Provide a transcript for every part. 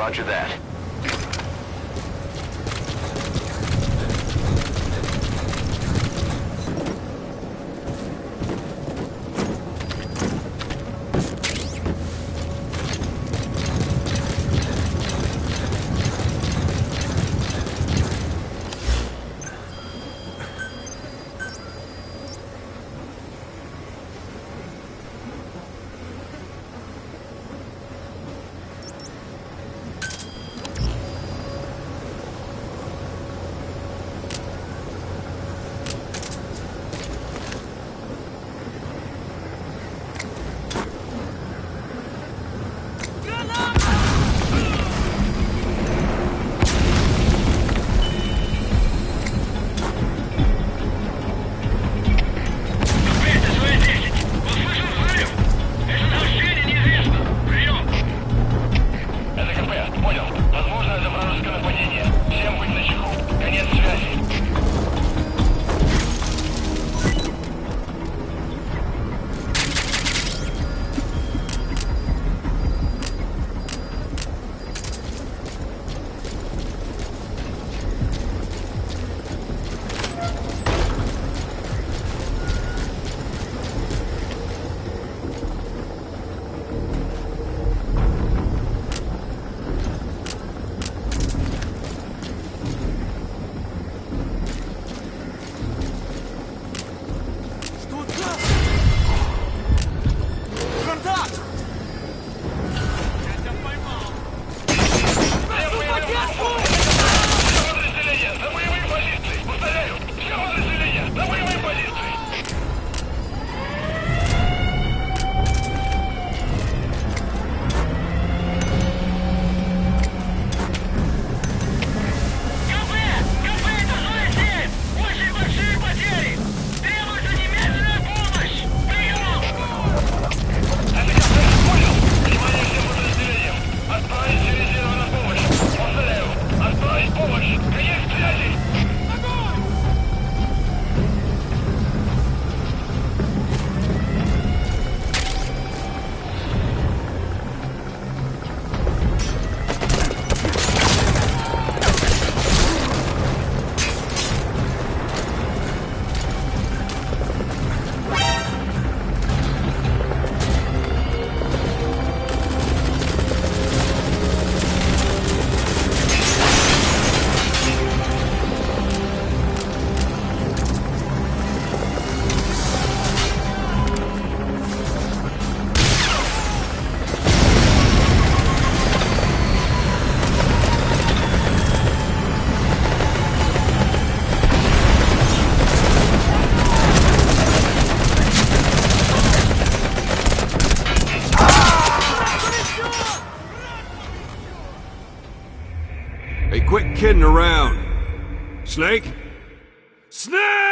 Roger that. Hey, quit kidding around. Snake? Snake!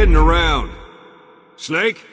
heading around. Snake?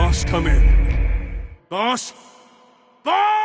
Boss, come in. Boss? Boss!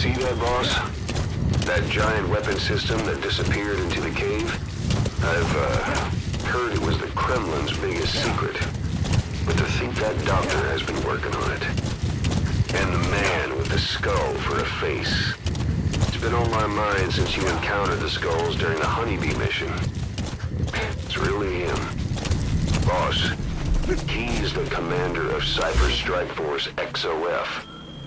see that, boss? That giant weapon system that disappeared into the cave? I've heard it was the Kremlin's biggest secret. But to think that doctor has been working on it. And the man with the skull for a face. It's been on my mind since you encountered the skulls during the Honeybee mission. It's really him. Boss, he's the commander of Cypher Strike Force XOF.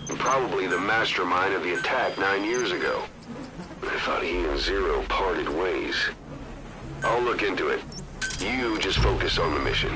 And probably the mastermind of the attack 9 years ago. I thought he and Zero parted ways. I'll look into it. You just focus on the mission.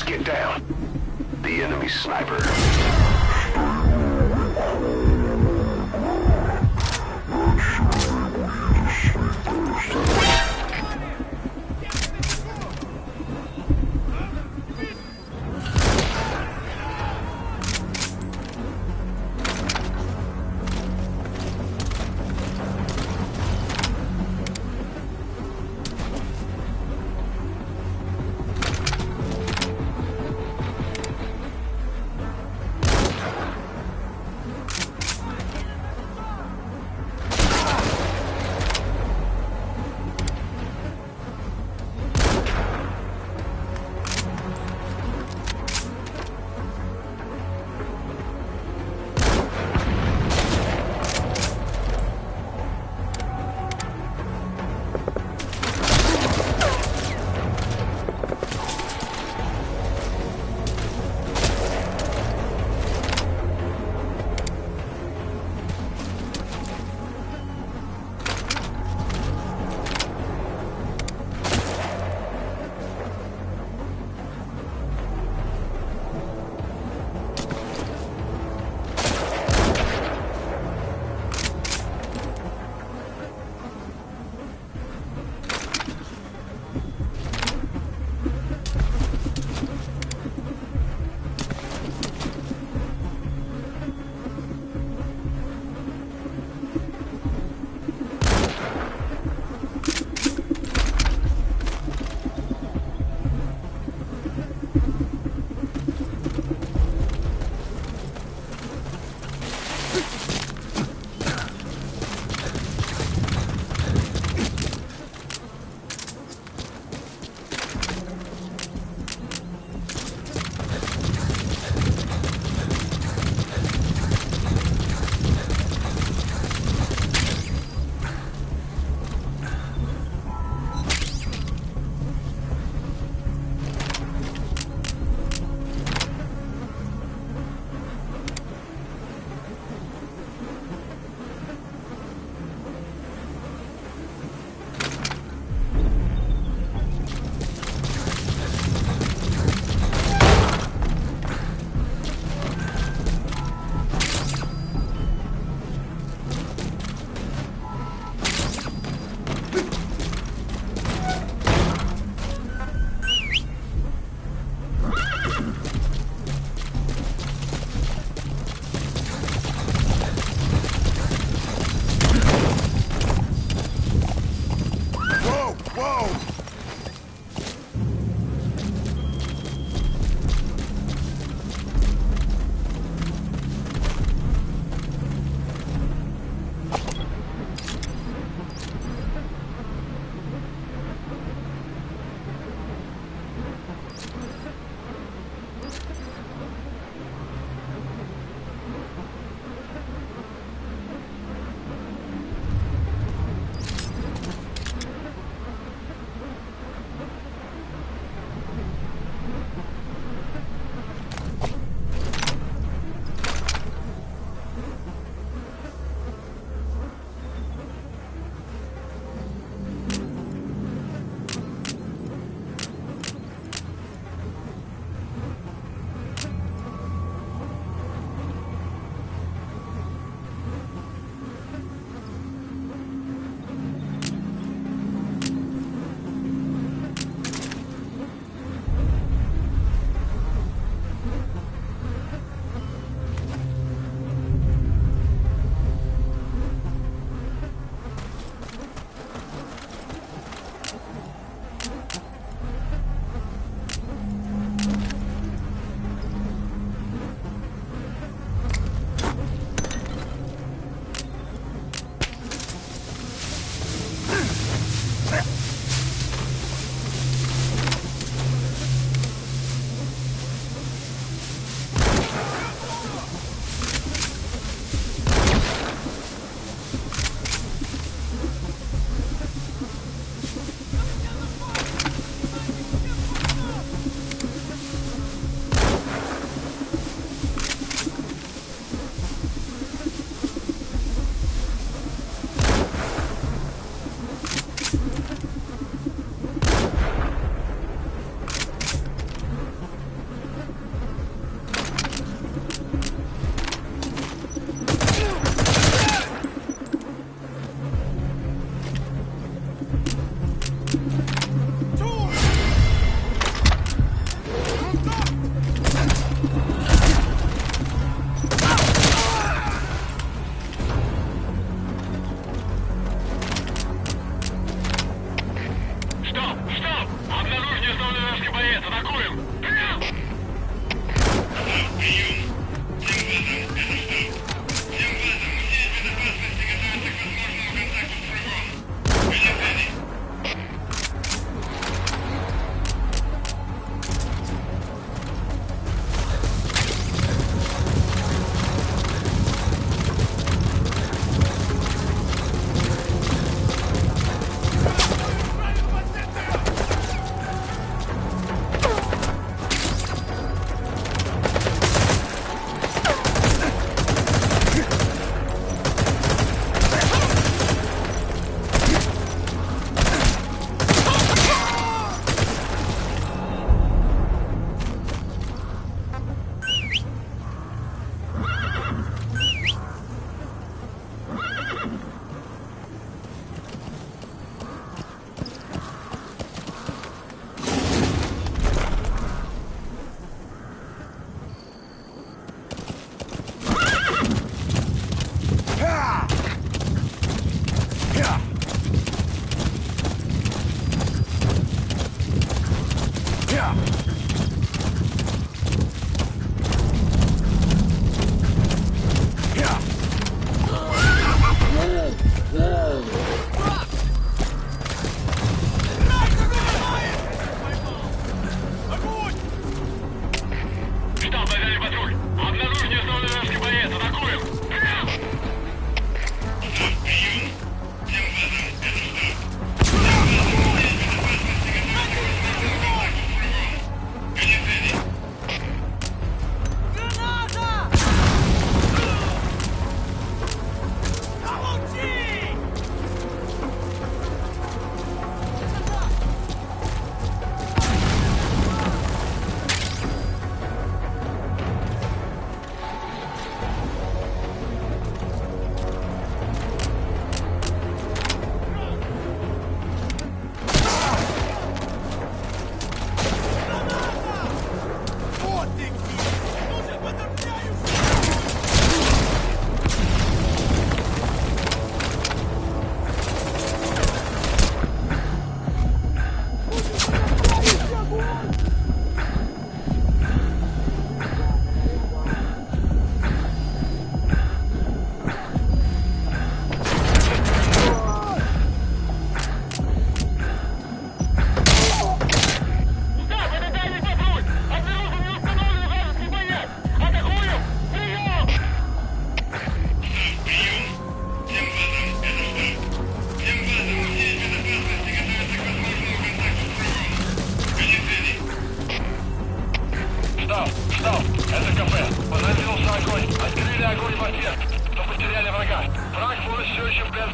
Get down. The enemy sniper.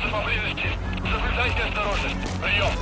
находится поблизости. Соблюдайте осторожность. Прием.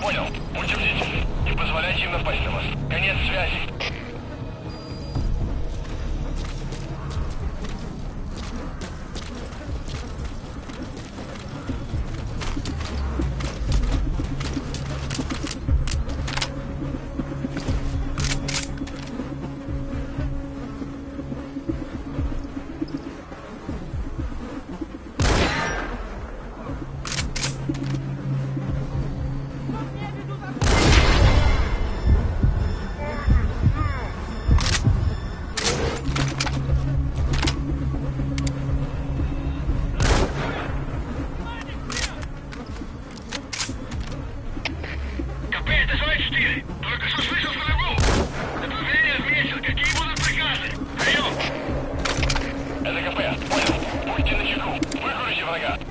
Понял. Будьте бдительны. Не позволяйте им напасть на вас. Конец связи.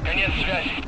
Конец связи.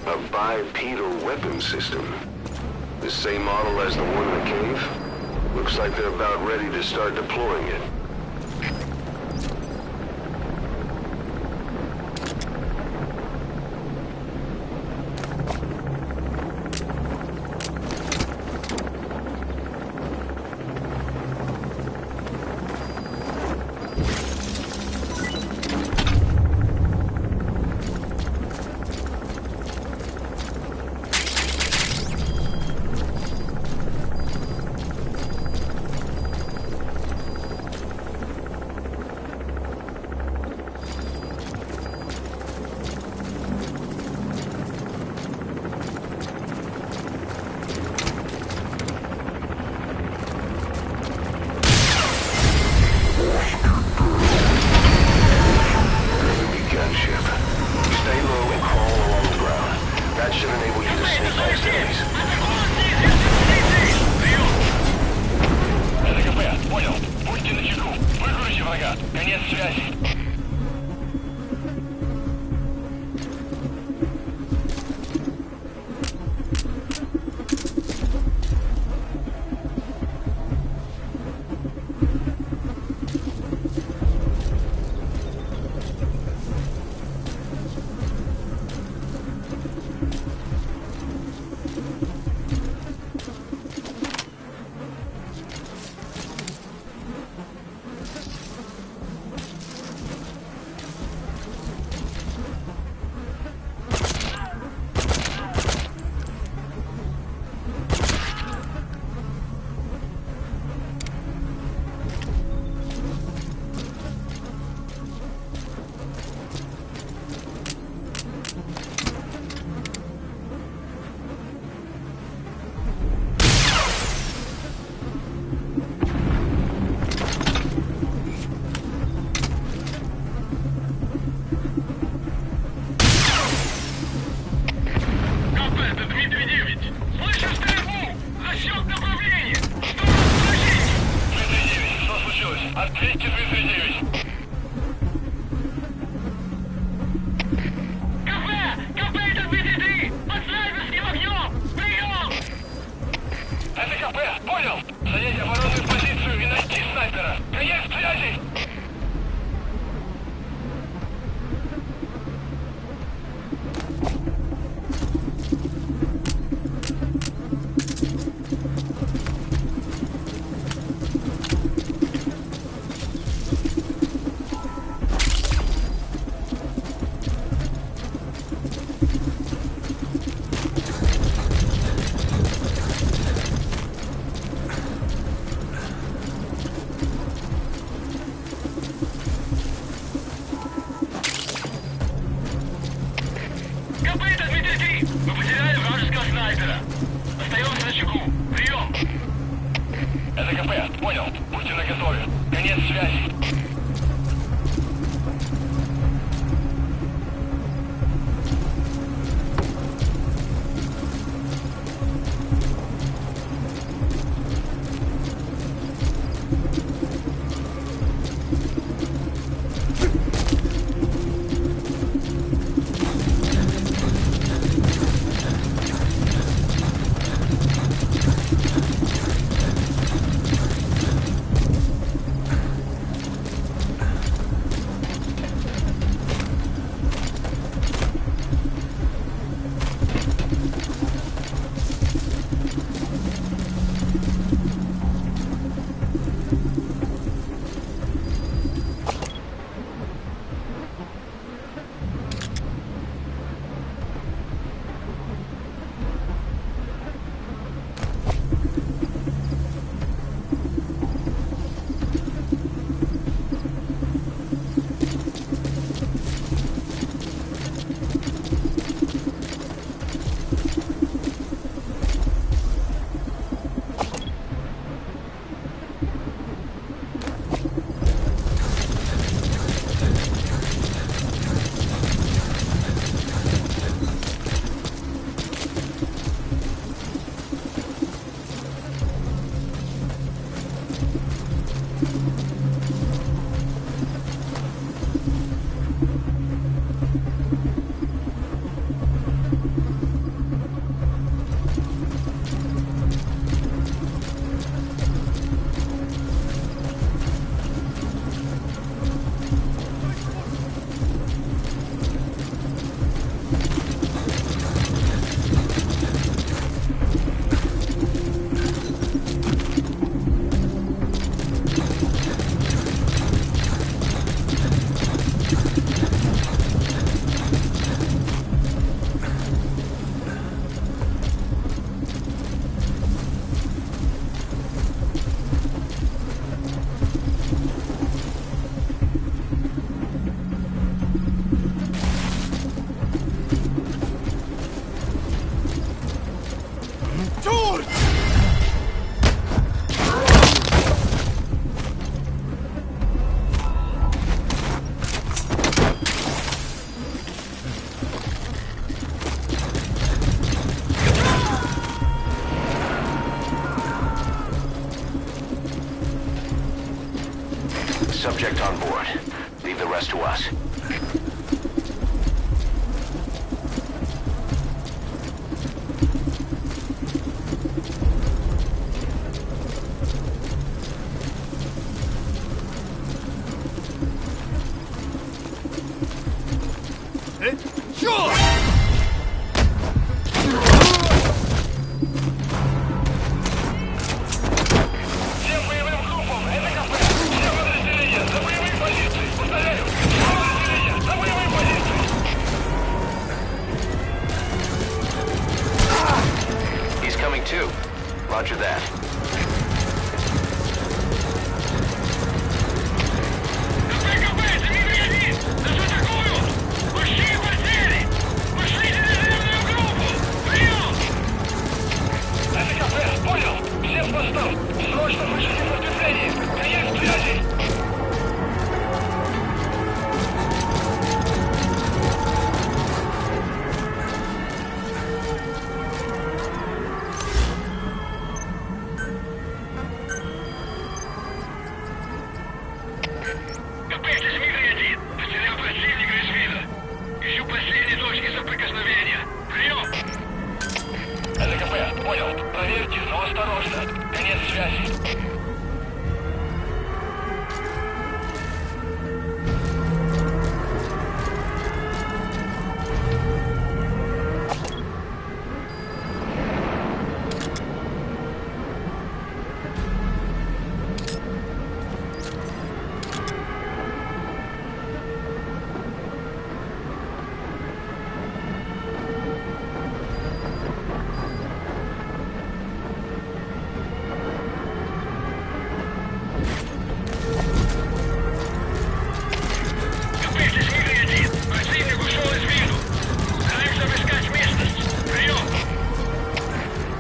A bipedal weapon system. The same model as the one in the cave? Looks like they're about ready to start deploying it. Ответьте 239. КП, это 233! Под снайперским огнем! Прием! Это КП, понял! Занять оборонную позицию и найти снайпера! Конец связи! Мы потеряли вражеского снайпера. Остаемся на чеку. Прием. Это КП. Понял. Будьте наготове. Конец связи. on board. Leave the rest to us. Всем боевым группам! Это КП! Все подразделения! За боевые позиции! Повторяю! Все подразделения! За боевые позиции! He's coming too. Roger that. КП! Дмитрий-1! Нас атакуют! Большие потери! Пошлите резервную группу! Прием! Это КП! Понял! Всем постам! Срочно пришлите подкрепление! Конец связи! КП, здесь Дмитрий-1! Потерял противника из вида! Ищу последние точки соприкосновения! Прием! Это КП, понял. Проверьте, но осторожно. Конец связи. КП, здесь Дмитрий-1! Противник ушел из виду! Стараемся обыскать местность! Прием!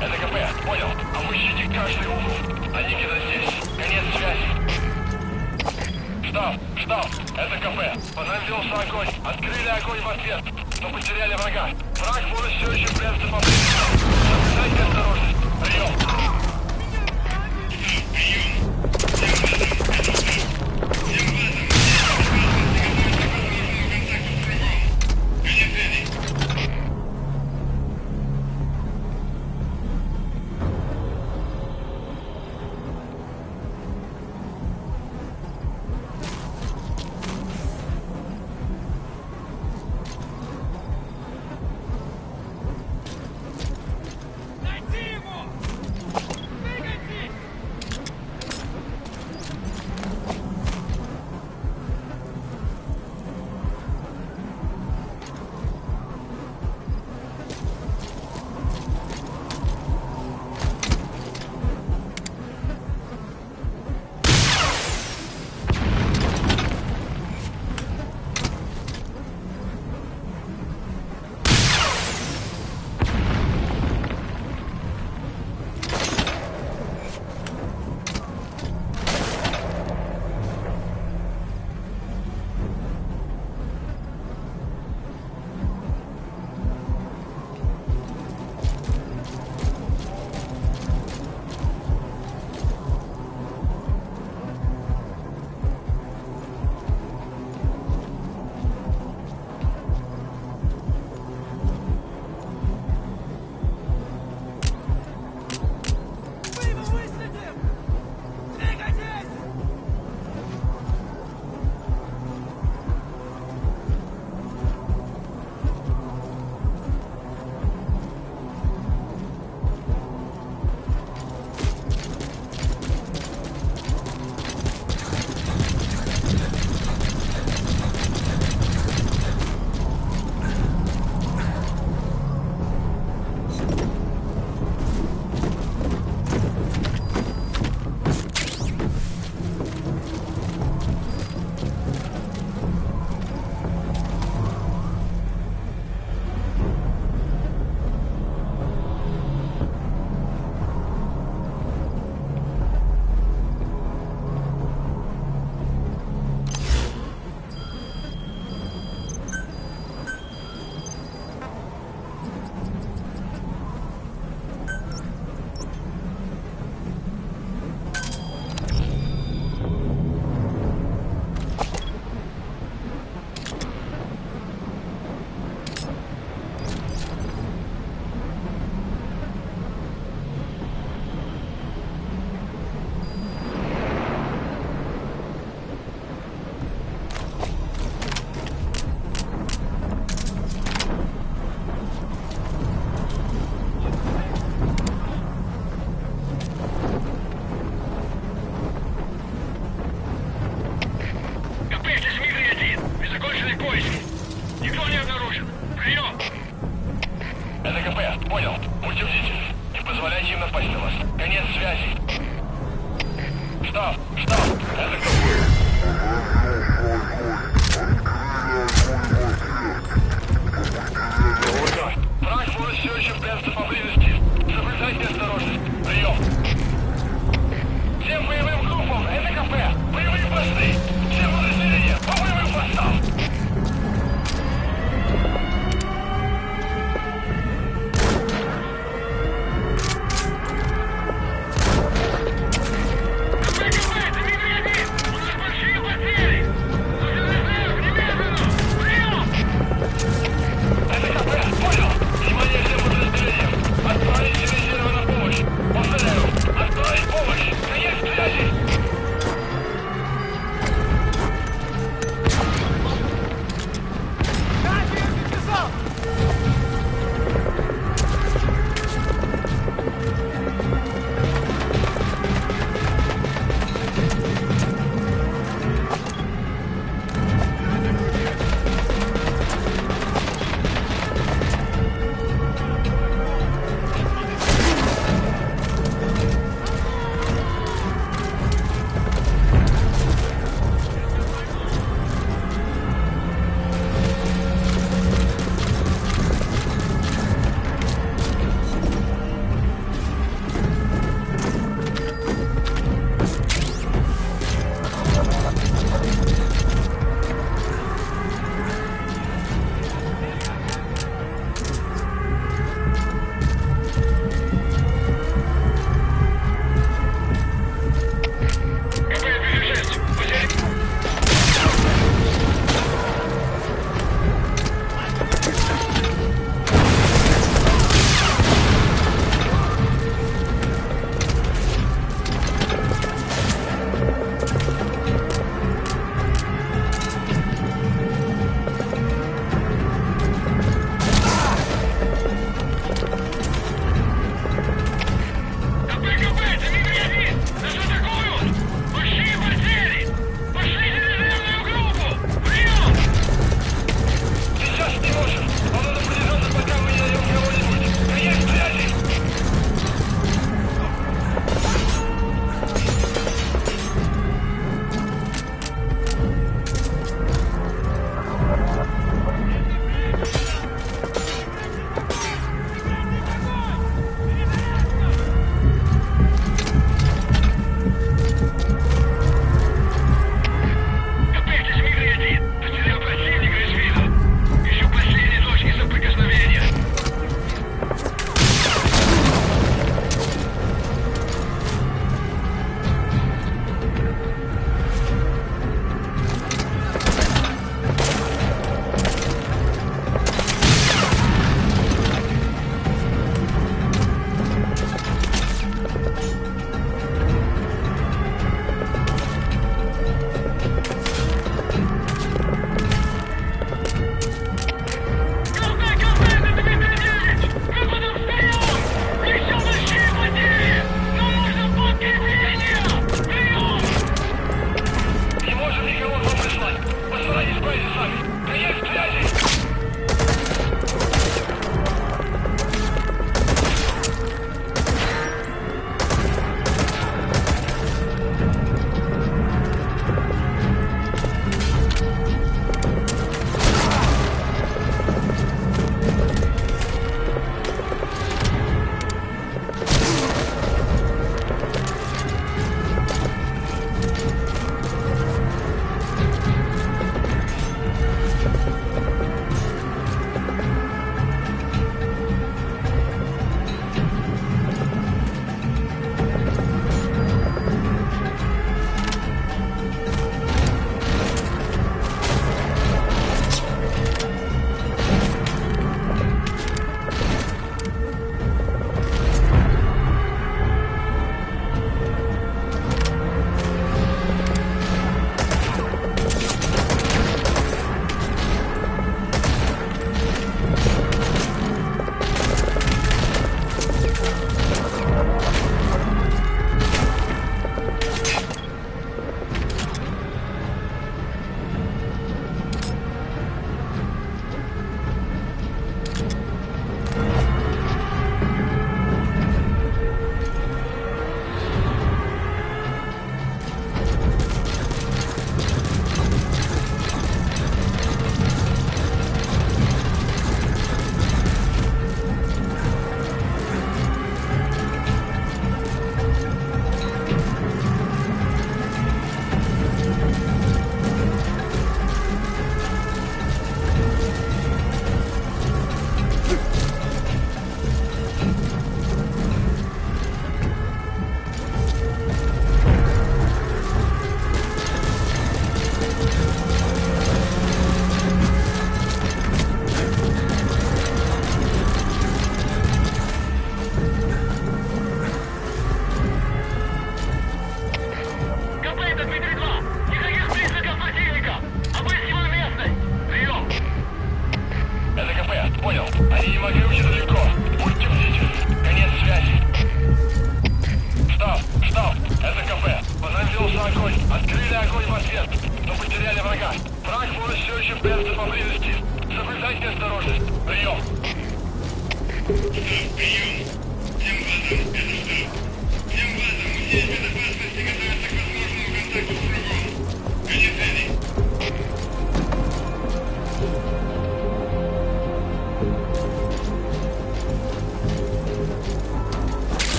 Это КП, понял. Обыщите каждый угол. Они где-то здесь. Конец связи. Штаб, это КП. По нам велся огонь. Открыли огонь в ответ, но потеряли врага. Враг может все еще прятаться поблизости. Соблюдайте осторожность. Прием! Понял. Будьте бдительны. Не позволяйте им напасть на вас. Конец связи. Штаб! Штаб! Это кто? Враг может все еще прятаться поблизости. Соблюдайте осторожность. Прием. Всем боевым группам, это КП. Боевые посты. Всем подразделениям по боевым постам. Это КП, понял?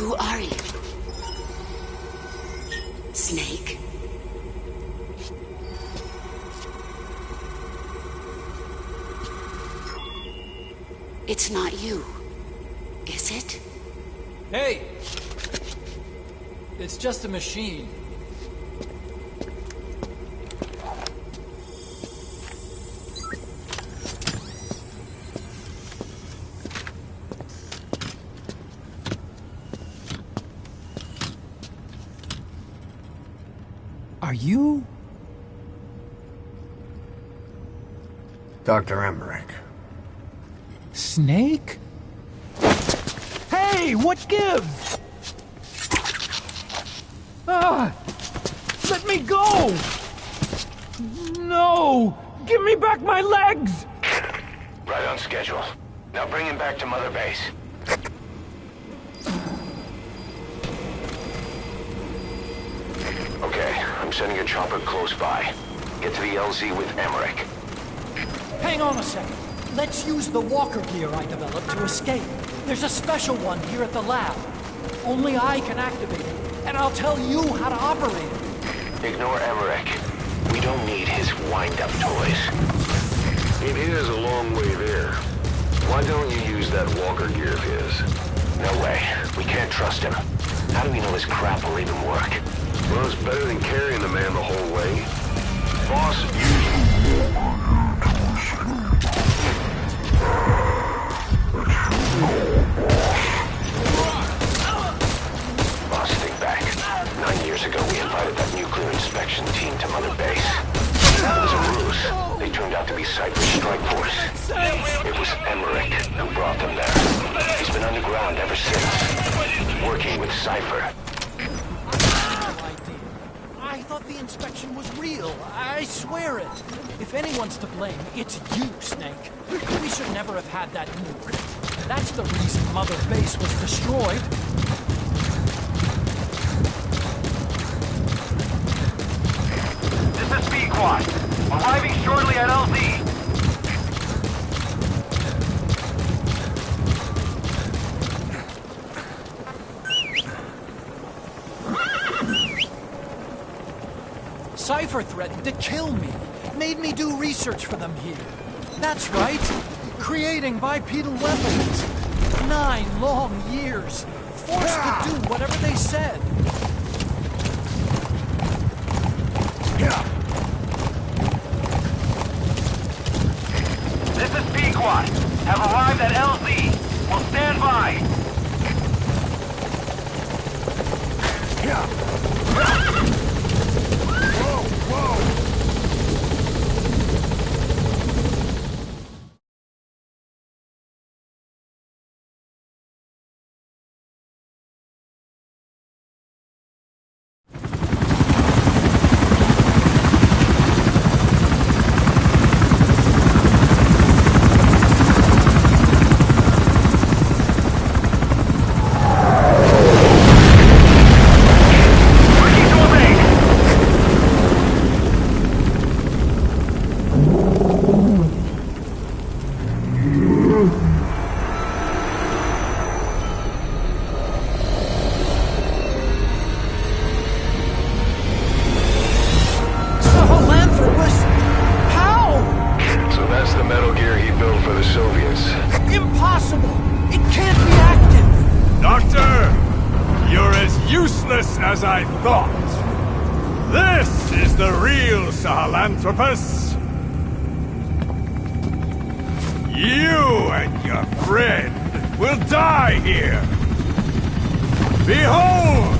Who are you? Snake? It's not you, is it? Hey! It's just a machine. Are you? Dr. Emmerich. Snake? Hey, what gives? Ah! Let me go! No! Give me back my legs! Right on schedule. Now bring him back to Mother Base. Okay, I'm sending a chopper close by. Get to the LZ with Emmerich. Hang on a second. Let's use the walker gear I developed to escape. There's a special one here at the lab. Only I can activate it, and I'll tell you how to operate it. Ignore Emmerich. We don't need his wind-up toys. It is a long way there. Why don't you use that walker gear of his? No way. We can't trust him. How do we know his crap will even work? Well, it's better than carrying the man the whole way. Boss, Boss, think back. 9 years ago, we invited that nuclear inspection team to Mother Base. It was a ruse. They turned out to be Cypher's strike force. It was Emmerich who brought them there. He's been underground ever since, working with Cypher. I thought the inspection was real. I swear it. If anyone's to blame, it's you, Snake. We should never have had that nuke. That's the reason Mother Base was destroyed. This is Pequod. Arriving shortly at LZ. Cypher threatened to kill me. Made me do research for them here. That's right. Creating bipedal weapons. 9 long years. Forced to do whatever they said. This is Pequod. Have arrived at LZ. Will stand by. Impossible! It can't be active! Doctor! You're as useless as I thought. This is the real Sahelanthropus. You and your friend will die here. Behold!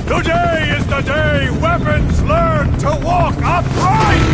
Today is the day weapons learn to walk upright!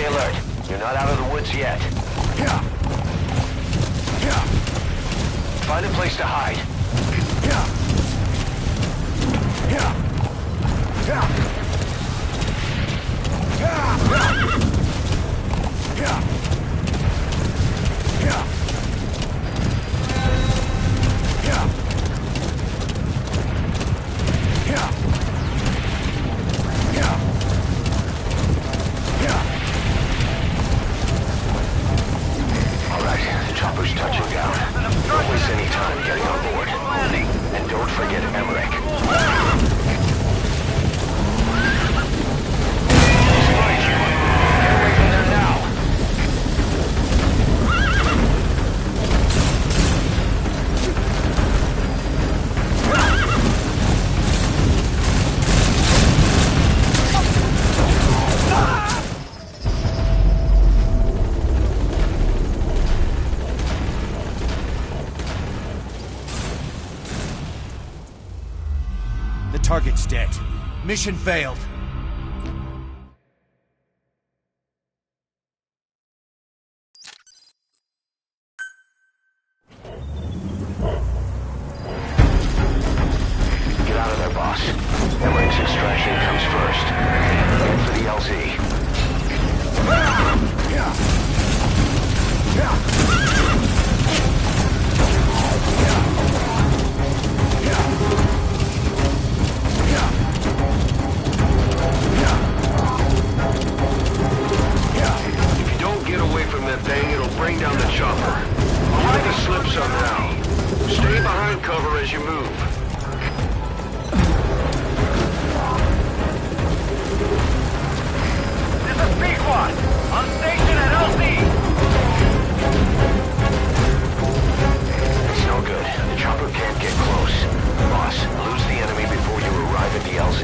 alert. You're not out of the woods yet. Find a place to hide. Chopper's touching down. Don't waste any time getting on board. And don't forget Emmerich. He's right. Get away from there now. The target's dead. Mission failed. Get out of there, boss. Emmerich's extraction comes first. Head for the LZ. If you don't get away from that thing, it'll bring down the chopper. Try to slip somehow. Stay behind cover as you move. This is Pequod, on station at LZ. It's no good. The chopper can't get close. Boss, lose the enemy before you arrive at the LZ.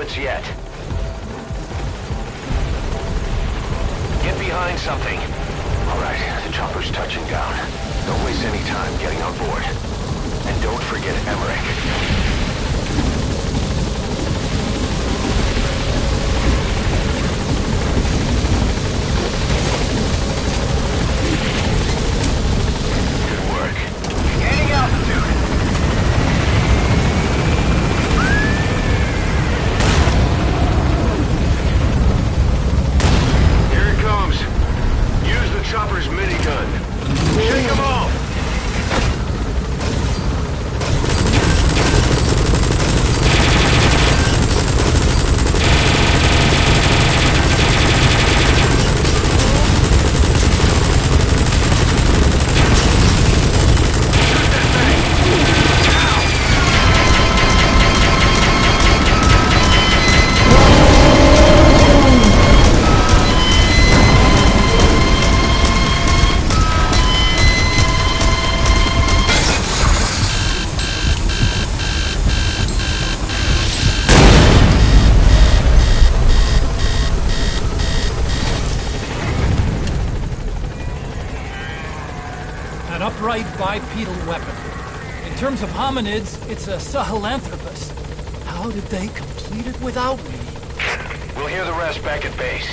chance yet. Get behind something. All right, the chopper's touching down. Don't waste any time getting on board. And don't forget Emmerich. Chopper's minigun. Shake him off! An upright bipedal weapon. In terms of hominids, it's a Sahelanthropus. How did they complete it without me? We'll hear the rest back at base.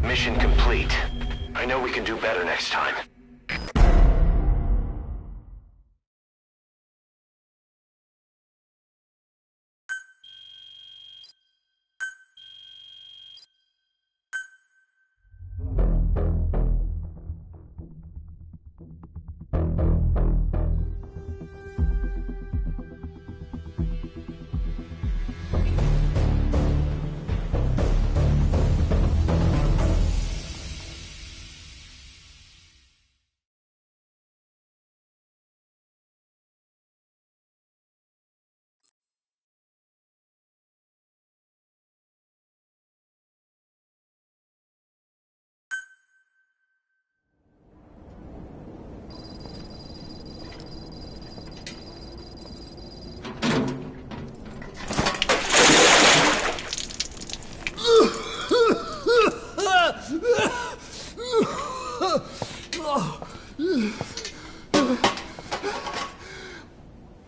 Mission complete. I know we can do better next time.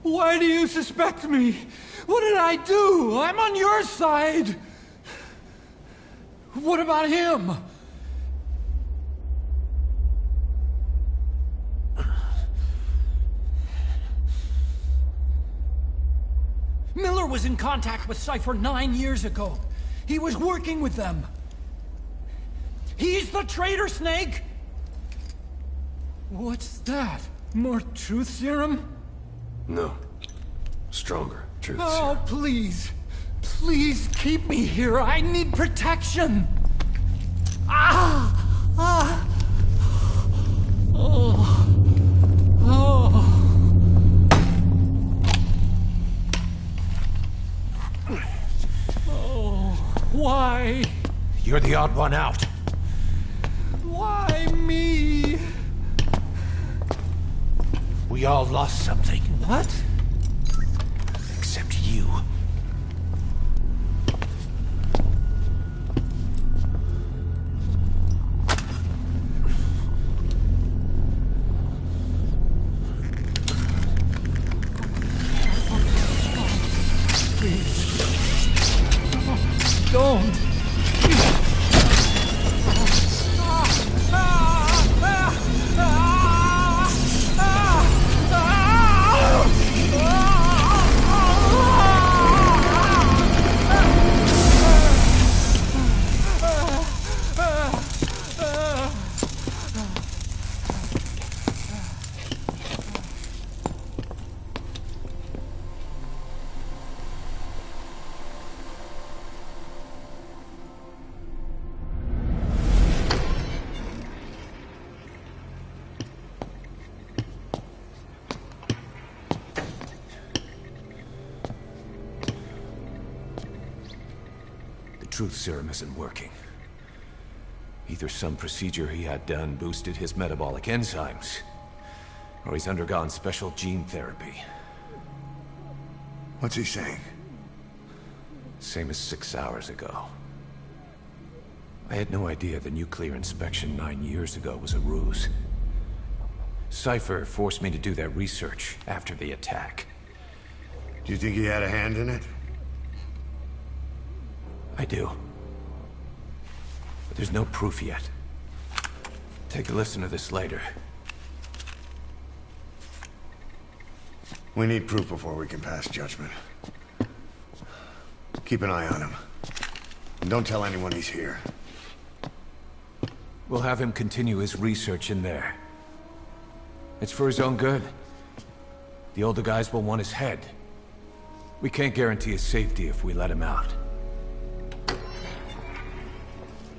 Why do you suspect me? What did I do? I'm on your side. What about him? Miller was in contact with Cypher 9 years ago. He was working with them. He's the traitor, Snake! What's that? More truth serum? No. Stronger truth Oh, serum. please. Please keep me here. I need protection. Ah! Ah! Oh. Oh. Oh. Why? You're the odd one out. Why me? We all lost something. What? Except you. Please. truth serum isn't working. Either some procedure he had done boosted his metabolic enzymes, or he's undergone special gene therapy. What's he saying? Same as 6 hours ago. I had no idea the nuclear inspection 9 years ago was a ruse. Cypher forced me to do that research after the attack. Do you think he had a hand in it? I do. But there's no proof yet. Take a listen to this later. We need proof before we can pass judgment. Keep an eye on him. And don't tell anyone he's here. We'll have him continue his research in there. It's for his own good. The older guys will want his head. We can't guarantee his safety if we let him out.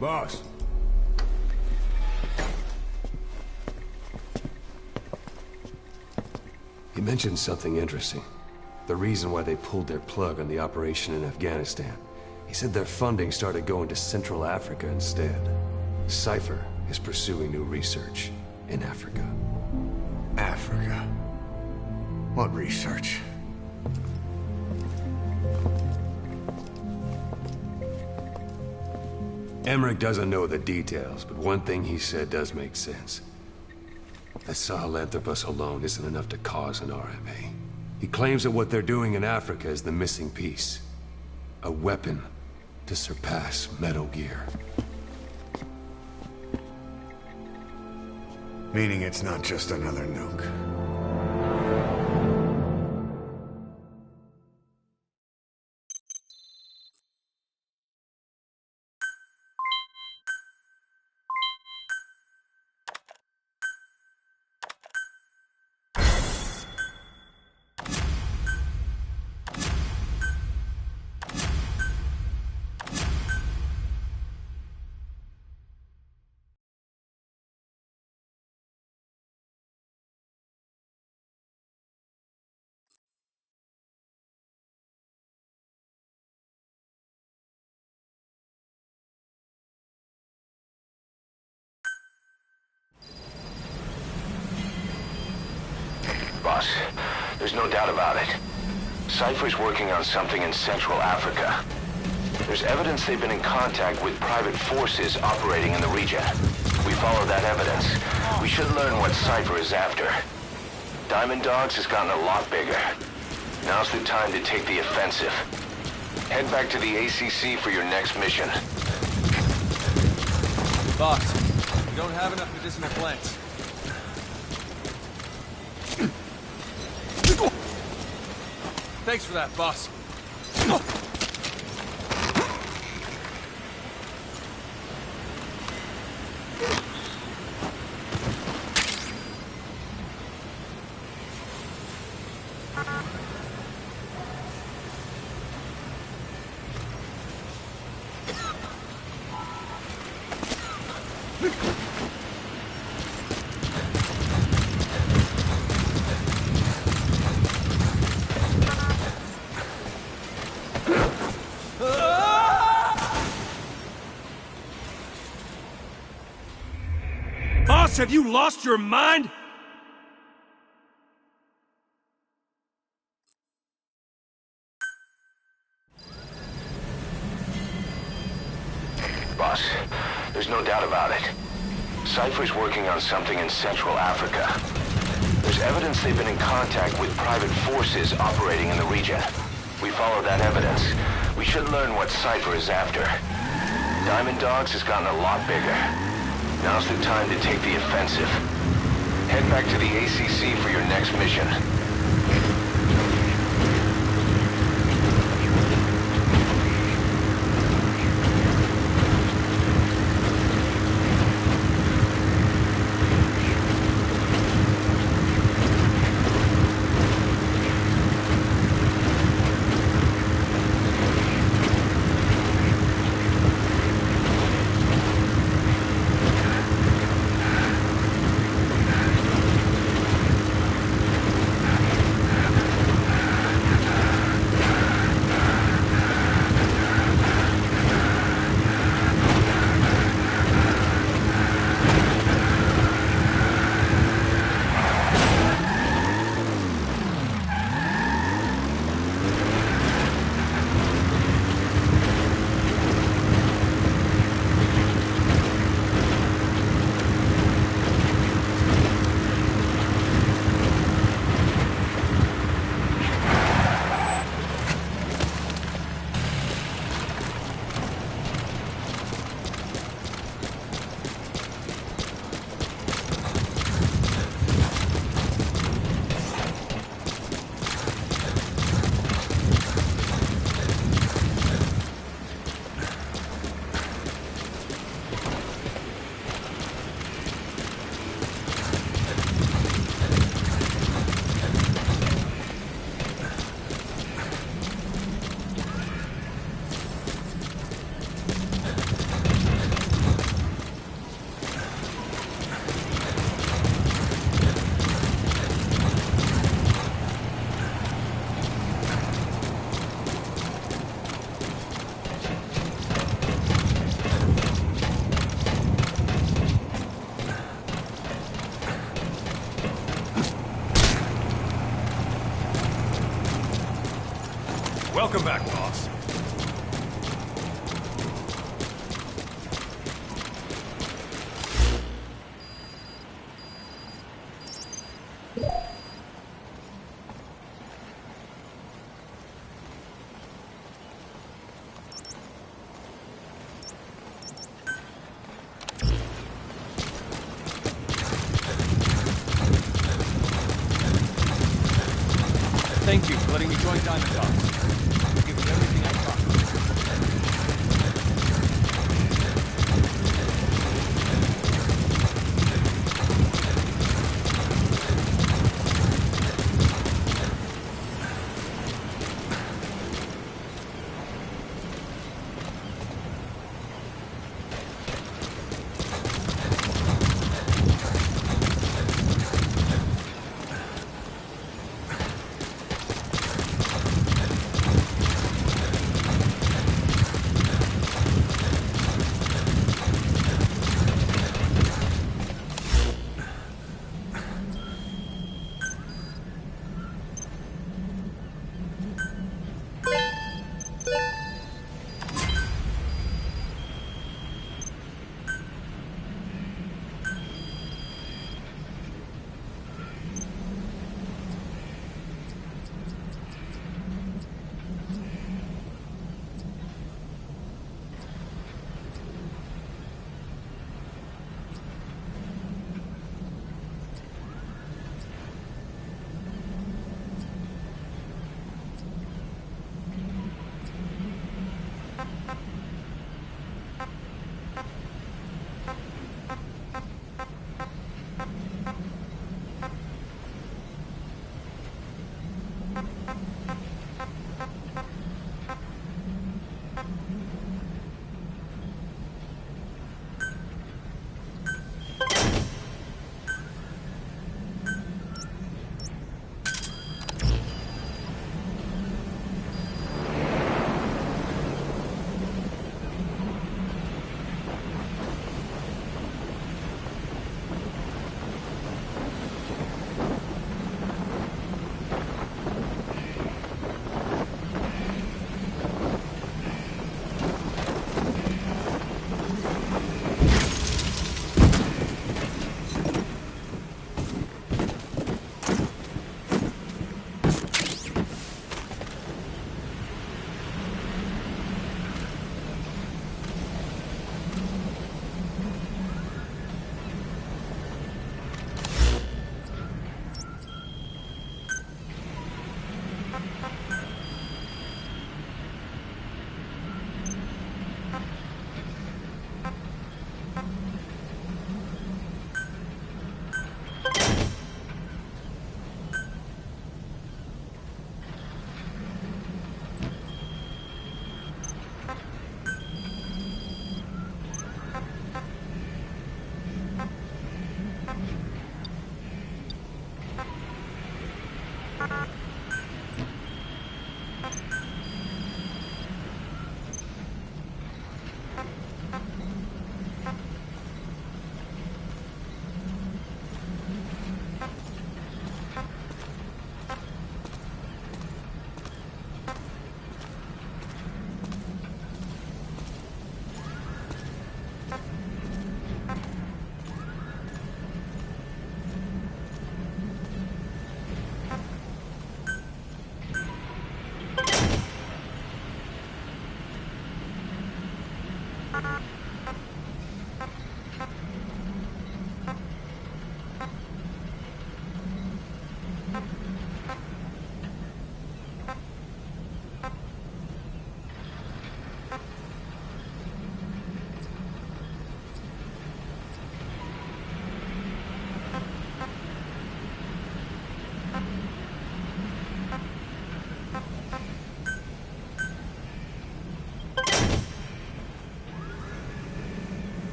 Boss. He mentioned something interesting. The reason why they pulled their plug on the operation in Afghanistan. He said their funding started going to Central Africa instead. Cypher is pursuing new research in Africa. Africa? What research? Emmerich doesn't know the details, but one thing he said does make sense. That Sahelanthropus alone isn't enough to cause an RMA. He claims that what they're doing in Africa is the missing piece. A weapon to surpass Metal Gear. Meaning it's not just another nuke. Boss, there's no doubt about it. Cypher's working on something in Central Africa. There's evidence they've been in contact with private forces operating in the region. We follow that evidence. We should learn what Cypher is after. Diamond Dogs has gotten a lot bigger. Now's the time to take the offensive. Head back to the ACC for your next mission. Boss, we don't have enough medicinal plants. Thanks for that, boss. Boss, have you lost your mind? Boss, there's no doubt about it. Cypher's working on something in Central Africa. There's evidence they've been in contact with private forces operating in the region. We follow that evidence. We should learn what Cypher is after. Diamond Dogs has gotten a lot bigger. Now's the time to take the offensive. Head back to the ACC for your next mission. Welcome back, boss. Thank you for letting me join Diamond Dogs. I'll give you everything I promised.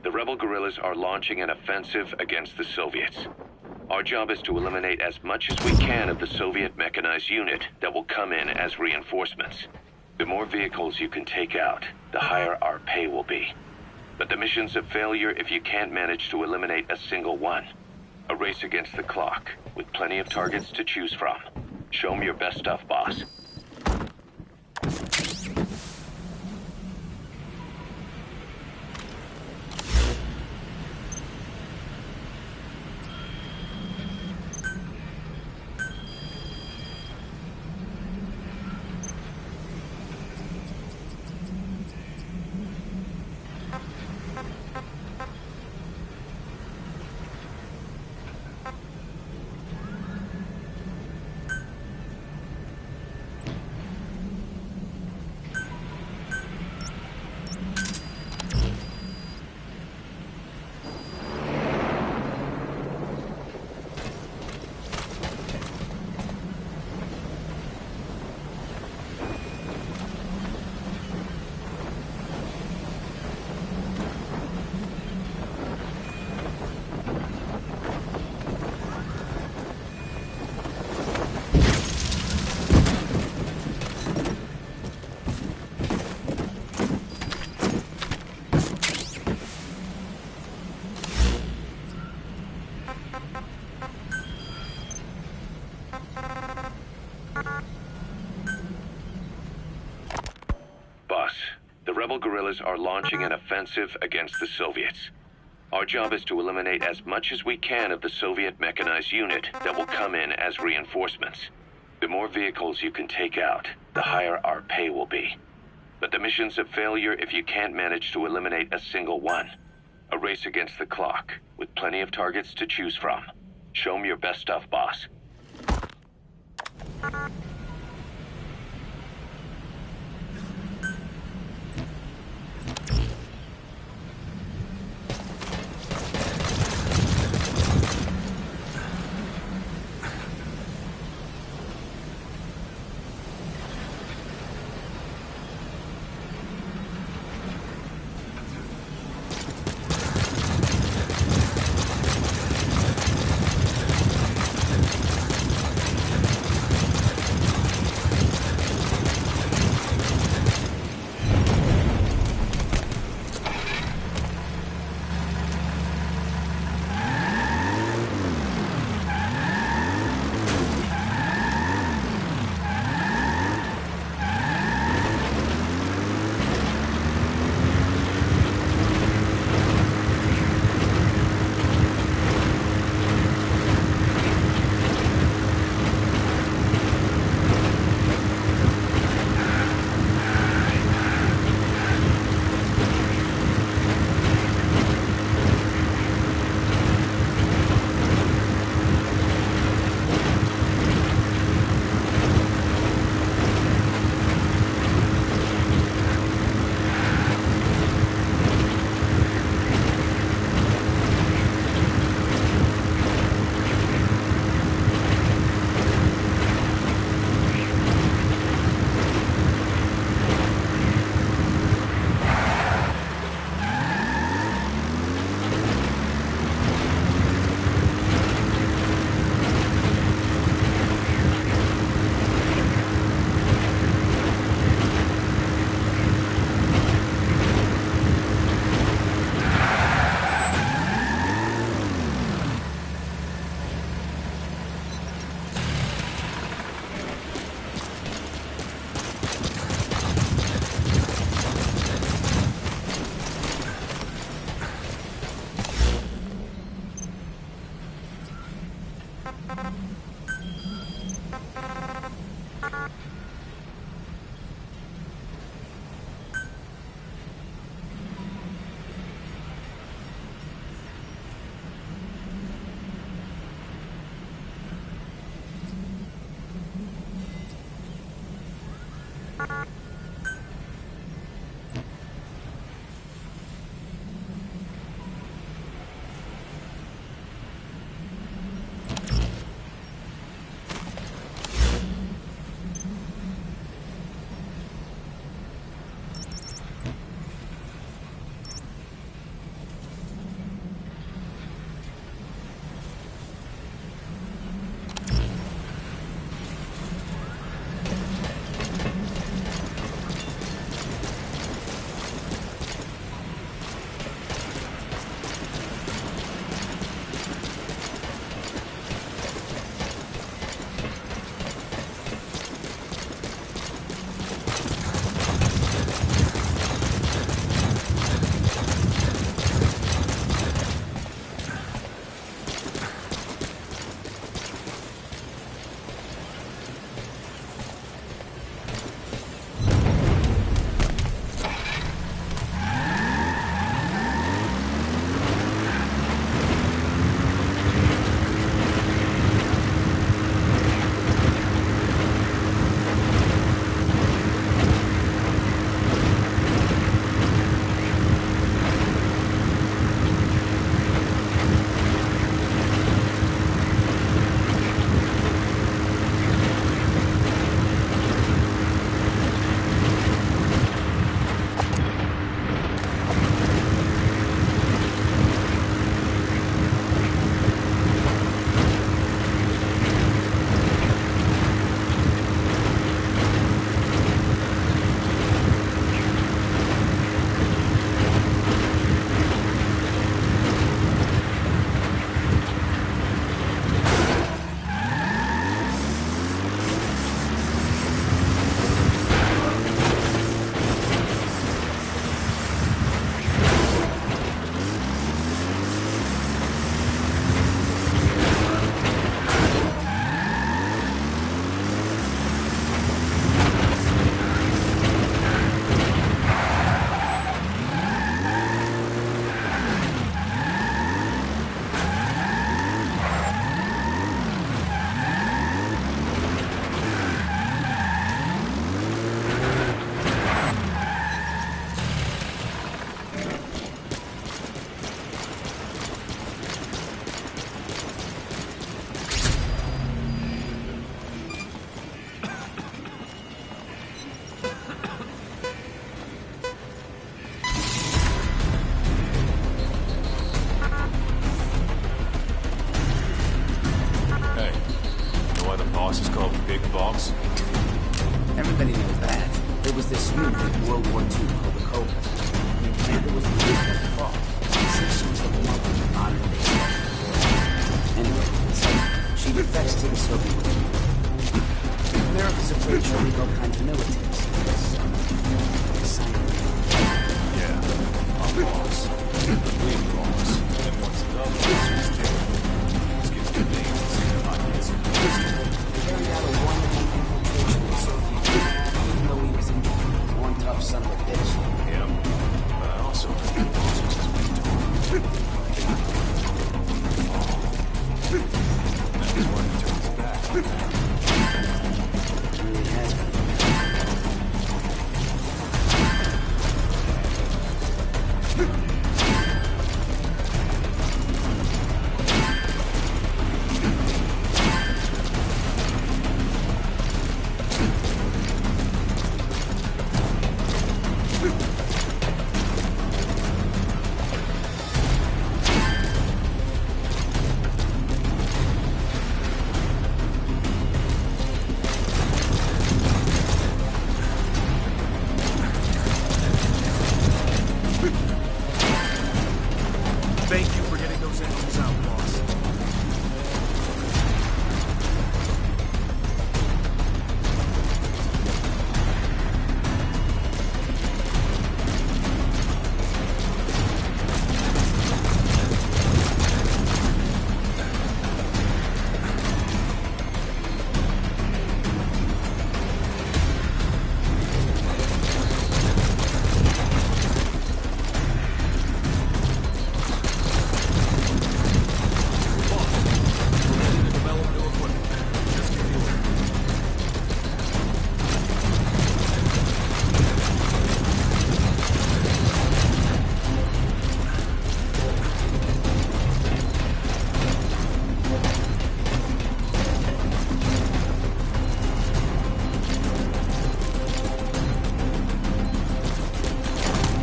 The rebel guerrillas are launching an offensive against the Soviets. Our job is to eliminate as much as we can of the Soviet mechanized unit that will come in as reinforcements. The more vehicles you can take out, the higher our pay will be. But the mission's a failure if you can't manage to eliminate a single one. A race against the clock, with plenty of targets to choose from. Show me your best stuff, boss. Rebel guerrillas are launching an offensive against the Soviets. Our job is to eliminate as much as we can of the Soviet mechanized unit that will come in as reinforcements. The more vehicles you can take out, the higher our pay will be. But the mission's a failure if you can't manage to eliminate a single one. A race against the clock, with plenty of targets to choose from. Show me your best stuff, boss. boss? Everybody knows that. There was this unit in World War II called the Cobra. The commander was the Lieutenant Cross. She was the mother of the modern day Soviet. Anyway, so she defects to the Soviet Union. America's afraid she'll leave all kinds of military secrets. Yeah, our boss. Lead boss. And what's the other boss do? Let's get the names and see if I can get some Carried out a one-man infiltration of the Soviet Union, even though he was injured. He was one tough son of a bitch. him. But I also heard the boss was his mentor. That was why he turned his back. He really has been. Thank you for getting those engines out, boss.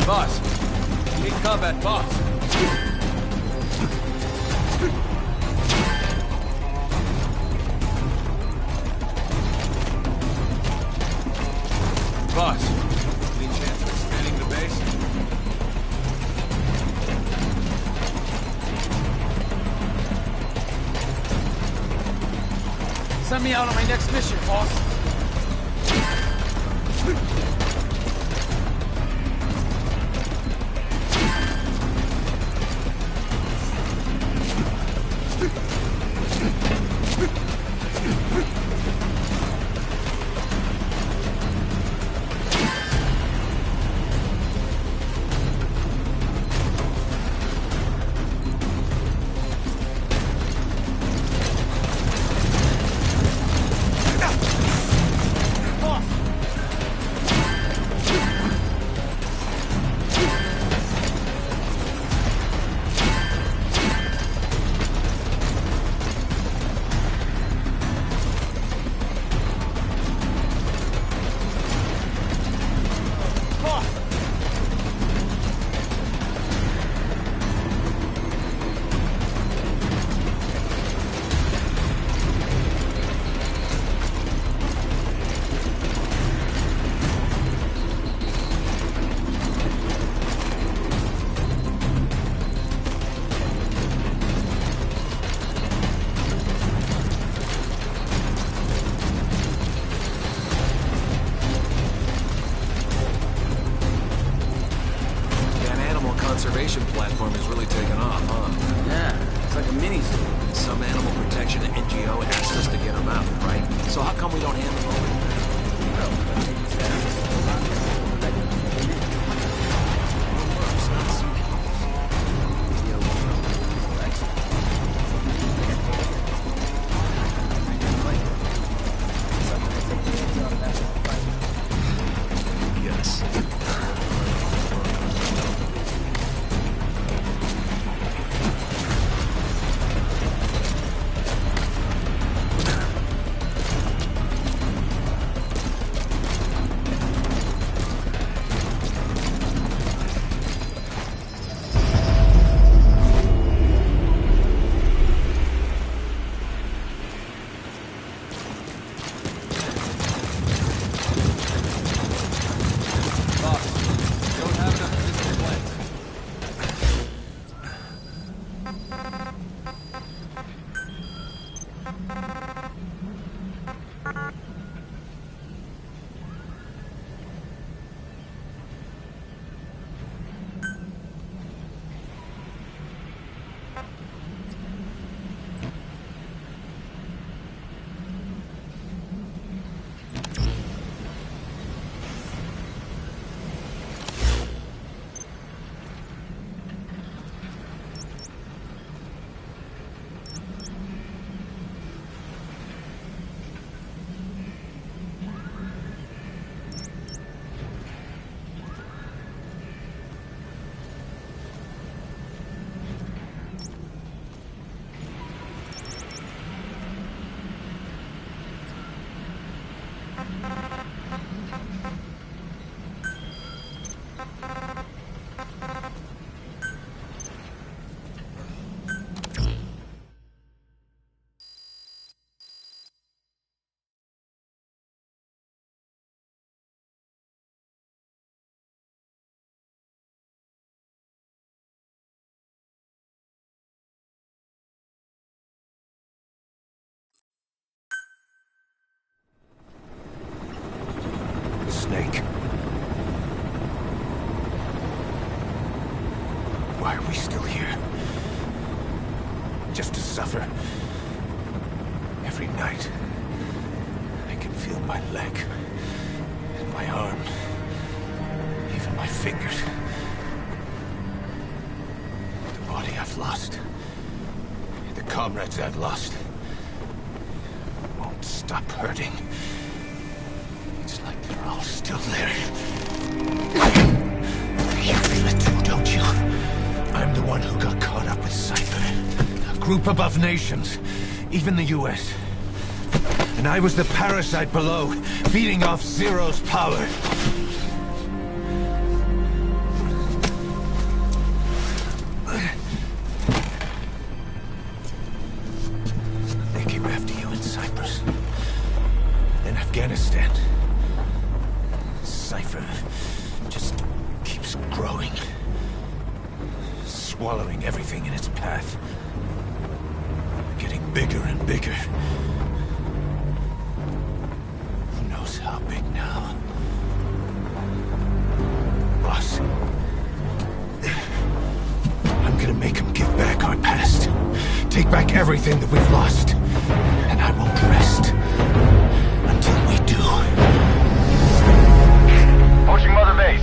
Boss, you need combat, boss. Boss, any chance of expanding the base? Send me out on my next mission, boss. Conservation platform is really taken off, huh? Yeah, it's like a mini-zoo. Some animal protection NGO asked us to get them out, right? So how come we don't hand them over? Yes. Snake. Why are we still here? Just to suffer? Every night, I can feel my leg, and my arm, even my fingers. The body I've lost, the comrades I've lost, won't stop hurting. It's like they're all still there. You feel it too, don't you? I'm the one who got caught up with Cypher. A group above nations, even the US. And I was the parasite below, feeding off Zero's power. They came after you in Cyprus. In Afghanistan. Cypher just keeps growing. Swallowing everything in its path. Getting bigger and bigger. Who knows how big now? Boss. I'm gonna make him give back our past. Take back everything that we've lost. And I won't rest until we do. Approaching Mother Base.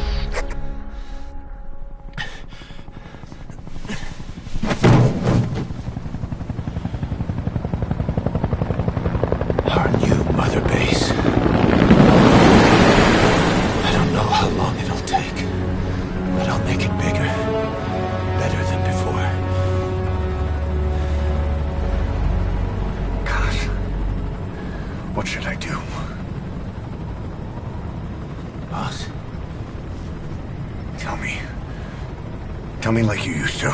Our new Mother Base. I don't know how long it'll take, but I'll make it bigger. Better than before. Gosh. What should I do? Boss? Tell me. Tell me like you used to.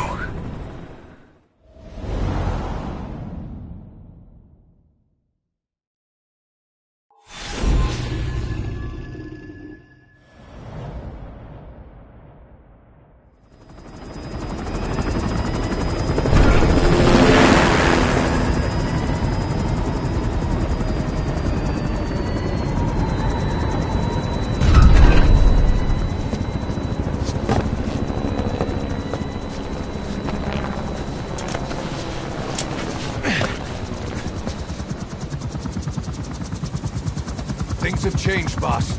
Things have changed, boss.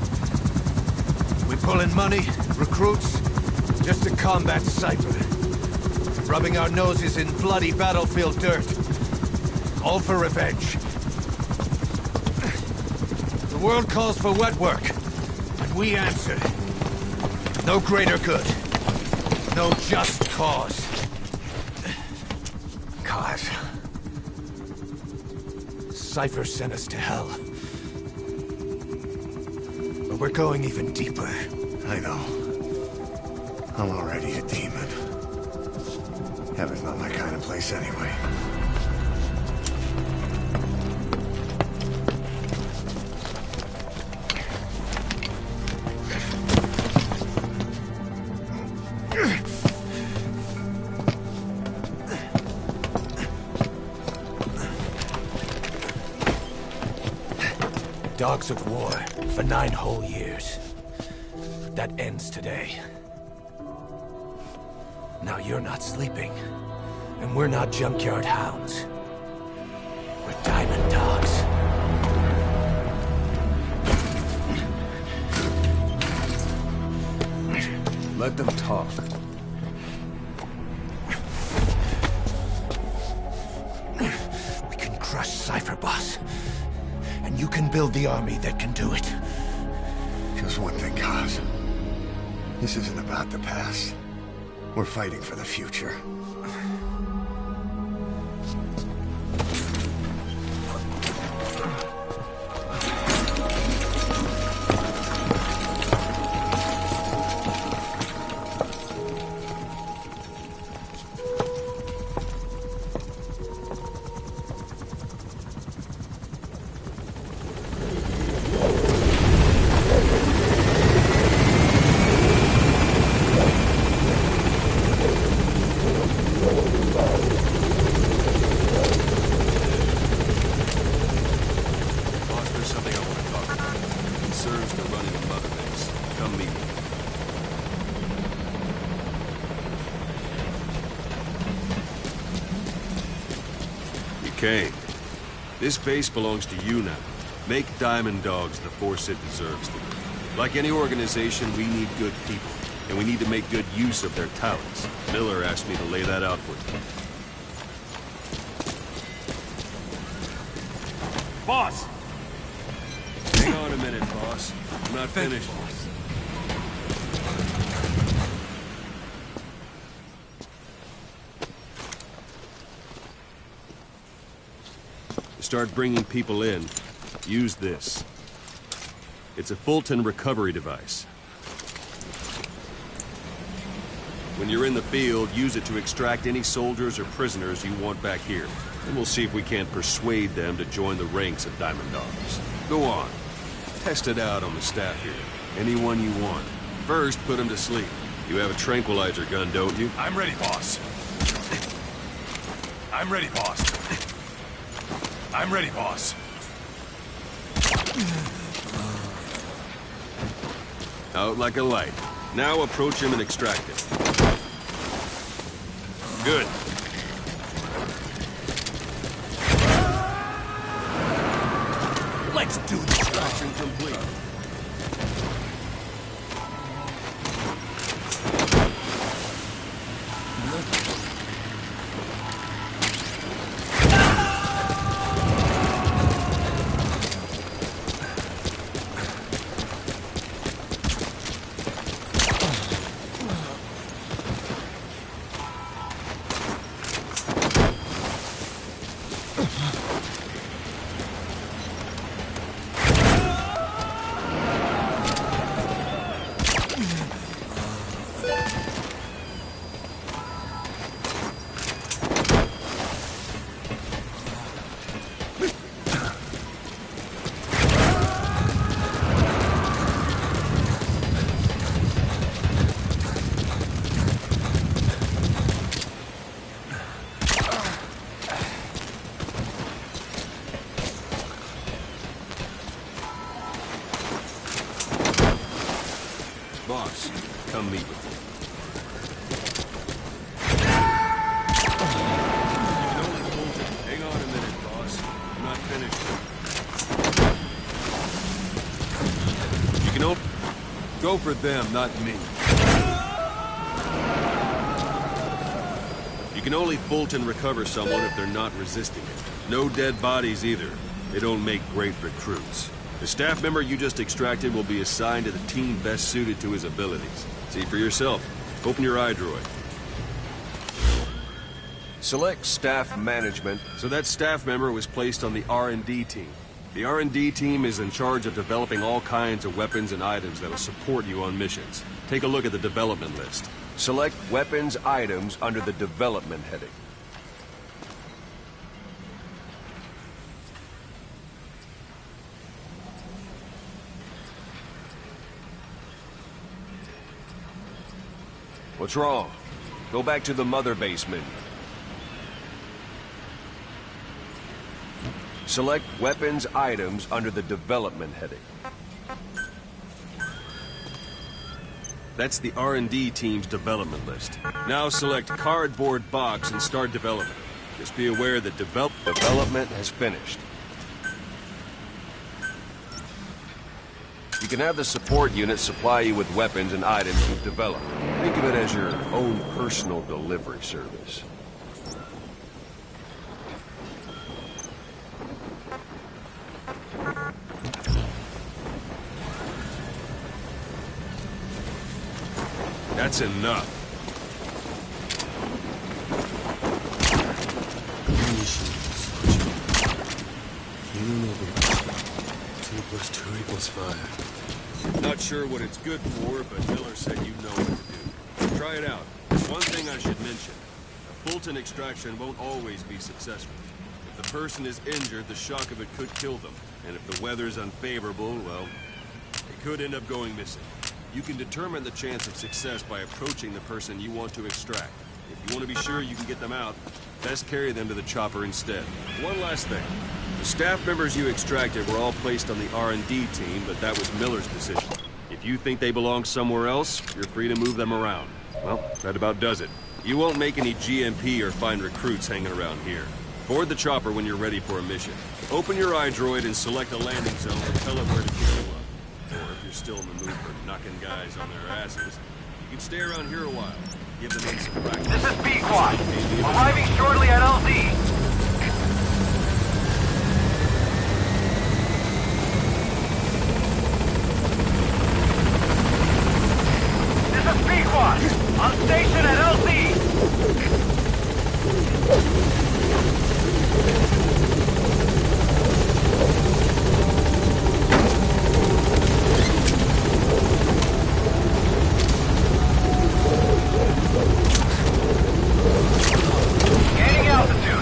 We pull in money, recruits, just to combat Cypher. Rubbing our noses in bloody battlefield dirt. All for revenge. The world calls for wet work, and we answer. No greater good. No just cause. Cause? Cypher sent us to hell. But we're going even deeper. I know. I'm already a demon. Heaven's not my kind of place anyway. Dogs of war for 9 whole years. That ends today. Now you're not sleeping, and we're not junkyard hounds. We're diamond dogs. Let them talk. We can crush Cypher, boss. And you can build the army that can do it. Just one thing, Kaz. This isn't about the past. We're fighting for the future. Kane, this base belongs to you now. Make Diamond Dogs the force it deserves to be. Like any organization, we need good people, and we need to make good use of their talents. Miller asked me to lay that out for you. Boss! Hang on a minute, boss. I'm not finished. To start bringing people in, use this. It's a Fulton recovery device. When you're in the field, use it to extract any soldiers or prisoners you want back here. And we'll see if we can't persuade them to join the ranks of Diamond Dogs. Go on. Test it out on the staff here. Anyone you want. First, put them to sleep. You have a tranquilizer gun, don't you? I'm ready, boss. I'm ready, boss. I'm ready, boss. Out like a light. Now approach him and extract him. Good. Let's do this. Extraction complete. Boss, come meet with me. You can only hold it. Hang on a minute, boss. I'm not finished. You can only... Go for them, not me. You can only Fulton recover someone if they're not resisting it. No dead bodies either. They don't make great recruits. The staff member you just extracted will be assigned to the team best suited to his abilities. See for yourself. Open your iDroid. Select staff management. So that staff member was placed on the R&D team. The R&D team is in charge of developing all kinds of weapons and items that'll support you on missions. Take a look at the development list. Select weapons items under the development heading. What's wrong? Go back to the mother base menu. Select weapons items under the development heading. That's the R&D team's development list. Now select cardboard box and start development. Just be aware that development has finished. You can have the support unit supply you with weapons and items you've developed. Think of it as your own personal delivery service. That's enough. Not sure what it's good for, but Miller said you know what to do. Try it out. One thing I should mention. A Fulton extraction won't always be successful. If the person is injured, the shock of it could kill them. And if the weather's unfavorable, well, it could end up going missing. You can determine the chance of success by approaching the person you want to extract. If you want to be sure you can get them out, best carry them to the chopper instead. One last thing. The staff members you extracted were all placed on the R&D team, but that was Miller's decision. If you think they belong somewhere else, you're free to move them around. Well, that about does it. You won't make any GMP or find recruits hanging around here. Board the chopper when you're ready for a mission. Open your iDroid and select a landing zone and tell it where to pick you up. Or if you're still in the mood for knocking guys on their asses, you can stay around here a while. Give the men some practice. This is Pequod. Arriving shortly at LZ. On station at LZ! Gaining altitude.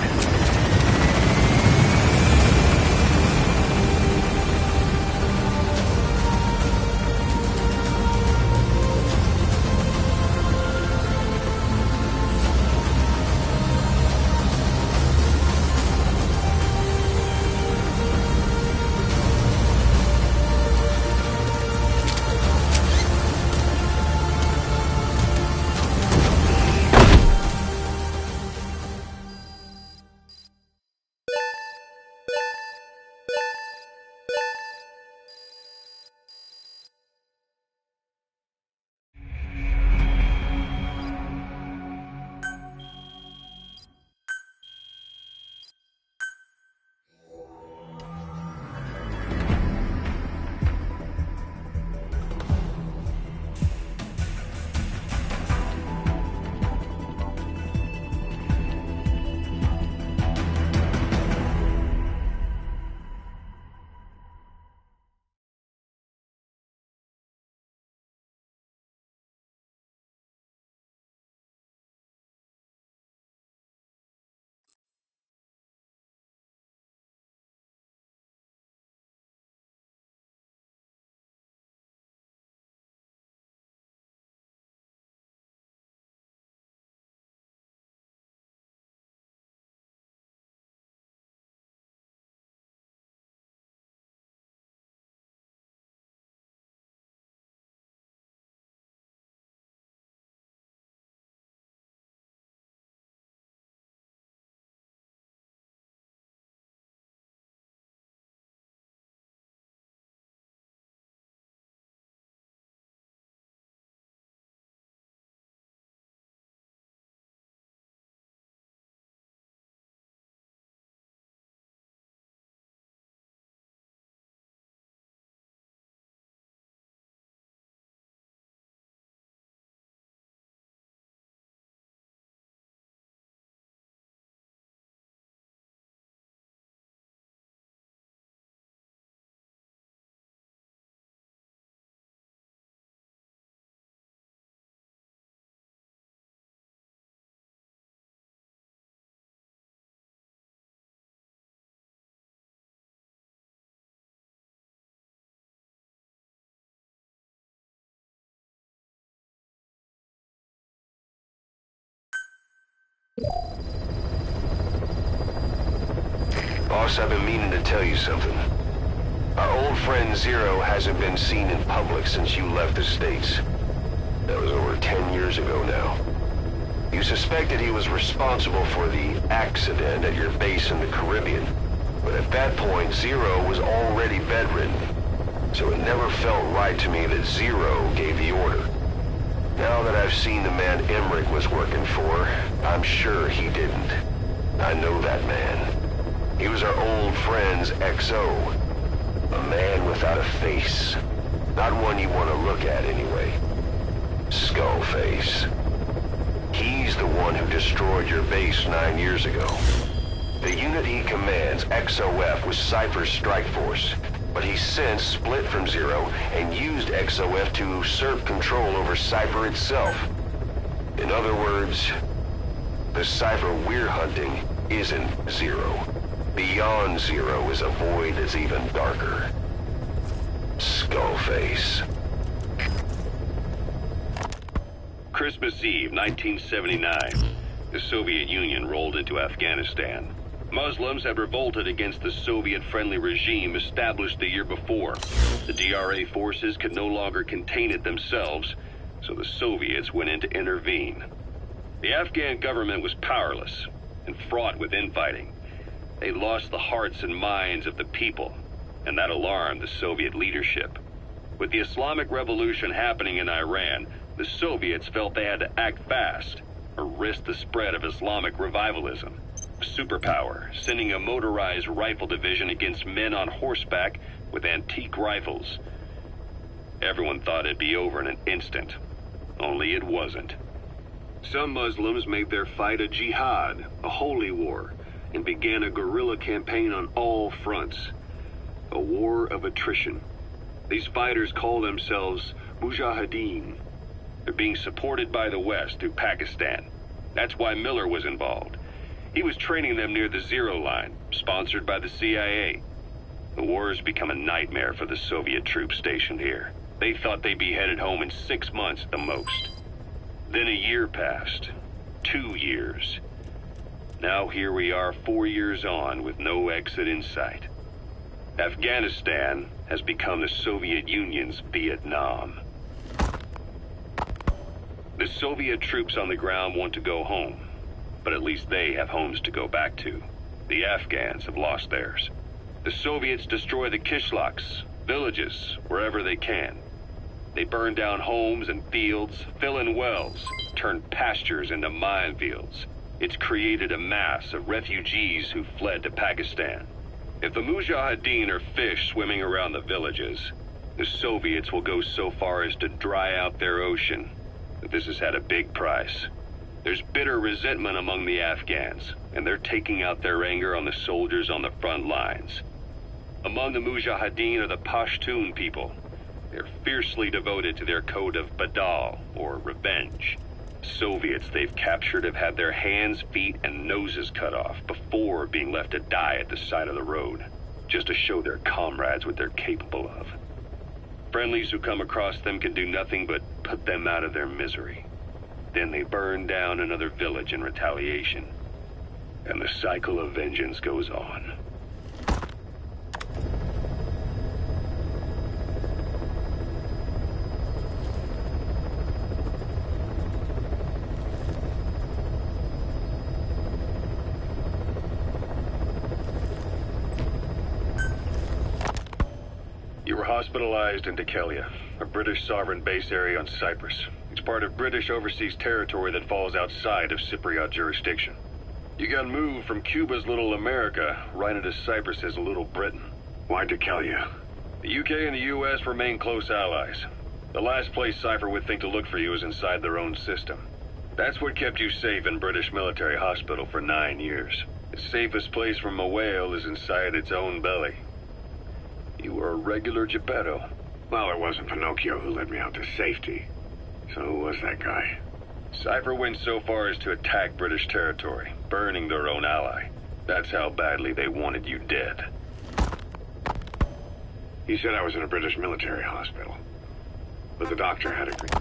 Boss, I've been meaning to tell you something. Our old friend Zero hasn't been seen in public since you left the States. That was over 10 years ago now. You suspected he was responsible for the accident at your base in the Caribbean. But at that point, Zero was already bedridden. So it never felt right to me that Zero gave the order. Now that I've seen the man Emmerich was working for, I'm sure he didn't. I know that man. He was our old friend's XO. A man without a face. Not one you want to look at anyway. Skullface. He's the one who destroyed your base 9 years ago. The unit he commands, XOF, was Cypher's strike force. But he's since split from Zero and used XOF to usurp control over Cypher itself. In other words, the Cypher we're hunting isn't Zero. Beyond Zero is a void that's even darker. Skullface. Christmas Eve, 1979. The Soviet Union rolled into Afghanistan. Muslims had revolted against the Soviet-friendly regime established the year before. The DRA forces could no longer contain it themselves, so the Soviets went in to intervene. The Afghan government was powerless and fraught with infighting. They lost the hearts and minds of the people, and that alarmed the Soviet leadership. With the Islamic Revolution happening in Iran, the Soviets felt they had to act fast, or risk the spread of Islamic revivalism. Superpower, sending a motorized rifle division against men on horseback with antique rifles. Everyone thought it'd be over in an instant, only it wasn't. Some Muslims made their fight a jihad, a holy war, and began a guerrilla campaign on all fronts. A war of attrition. These fighters call themselves Mujahideen. They're being supported by the West through Pakistan. That's why Miller was involved. He was training them near the Zero Line, sponsored by the CIA. The war has become a nightmare for the Soviet troops stationed here. They thought they'd be headed home in 6 months at the most. Then a year passed. 2 years. Now here we are 4 years on with no exit in sight. Afghanistan has become the Soviet Union's Vietnam. The Soviet troops on the ground want to go home, but at least they have homes to go back to. The Afghans have lost theirs. The Soviets destroy the kishlaks, villages, wherever they can. They burn down homes and fields, fill in wells, turn pastures into minefields. It's created a mass of refugees who fled to Pakistan. If the Mujahideen are fish swimming around the villages, the Soviets will go so far as to dry out their ocean. But this has had a big price. There's bitter resentment among the Afghans, and they're taking out their anger on the soldiers on the front lines. Among the Mujahideen are the Pashtun people. They're fiercely devoted to their code of Badal, or revenge. Soviets they've captured have had their hands, feet, and noses cut off before being left to die at the side of the road, just to show their comrades what they're capable of. Friendlies who come across them can do nothing but put them out of their misery. Then they burn down another village in retaliation. And the cycle of vengeance goes on. You were hospitalized in Dhekelia, a British sovereign base area on Cyprus. It's part of British overseas territory that falls outside of Cypriot jurisdiction. You got moved from Cuba's Little America right into Cyprus's Little Britain. Why Dhekelia? The UK and the US remain close allies. The last place Cypher would think to look for you is inside their own system. That's what kept you safe in British military hospital for 9 years. The safest place from a whale is inside its own belly. You were a regular Geppetto. Well, it wasn't Pinocchio who led me out to safety. So who was that guy? Cypher went so far as to attack British territory, burning their own ally. That's how badly they wanted you dead. He said I was in a British military hospital. But the doctor had agreed.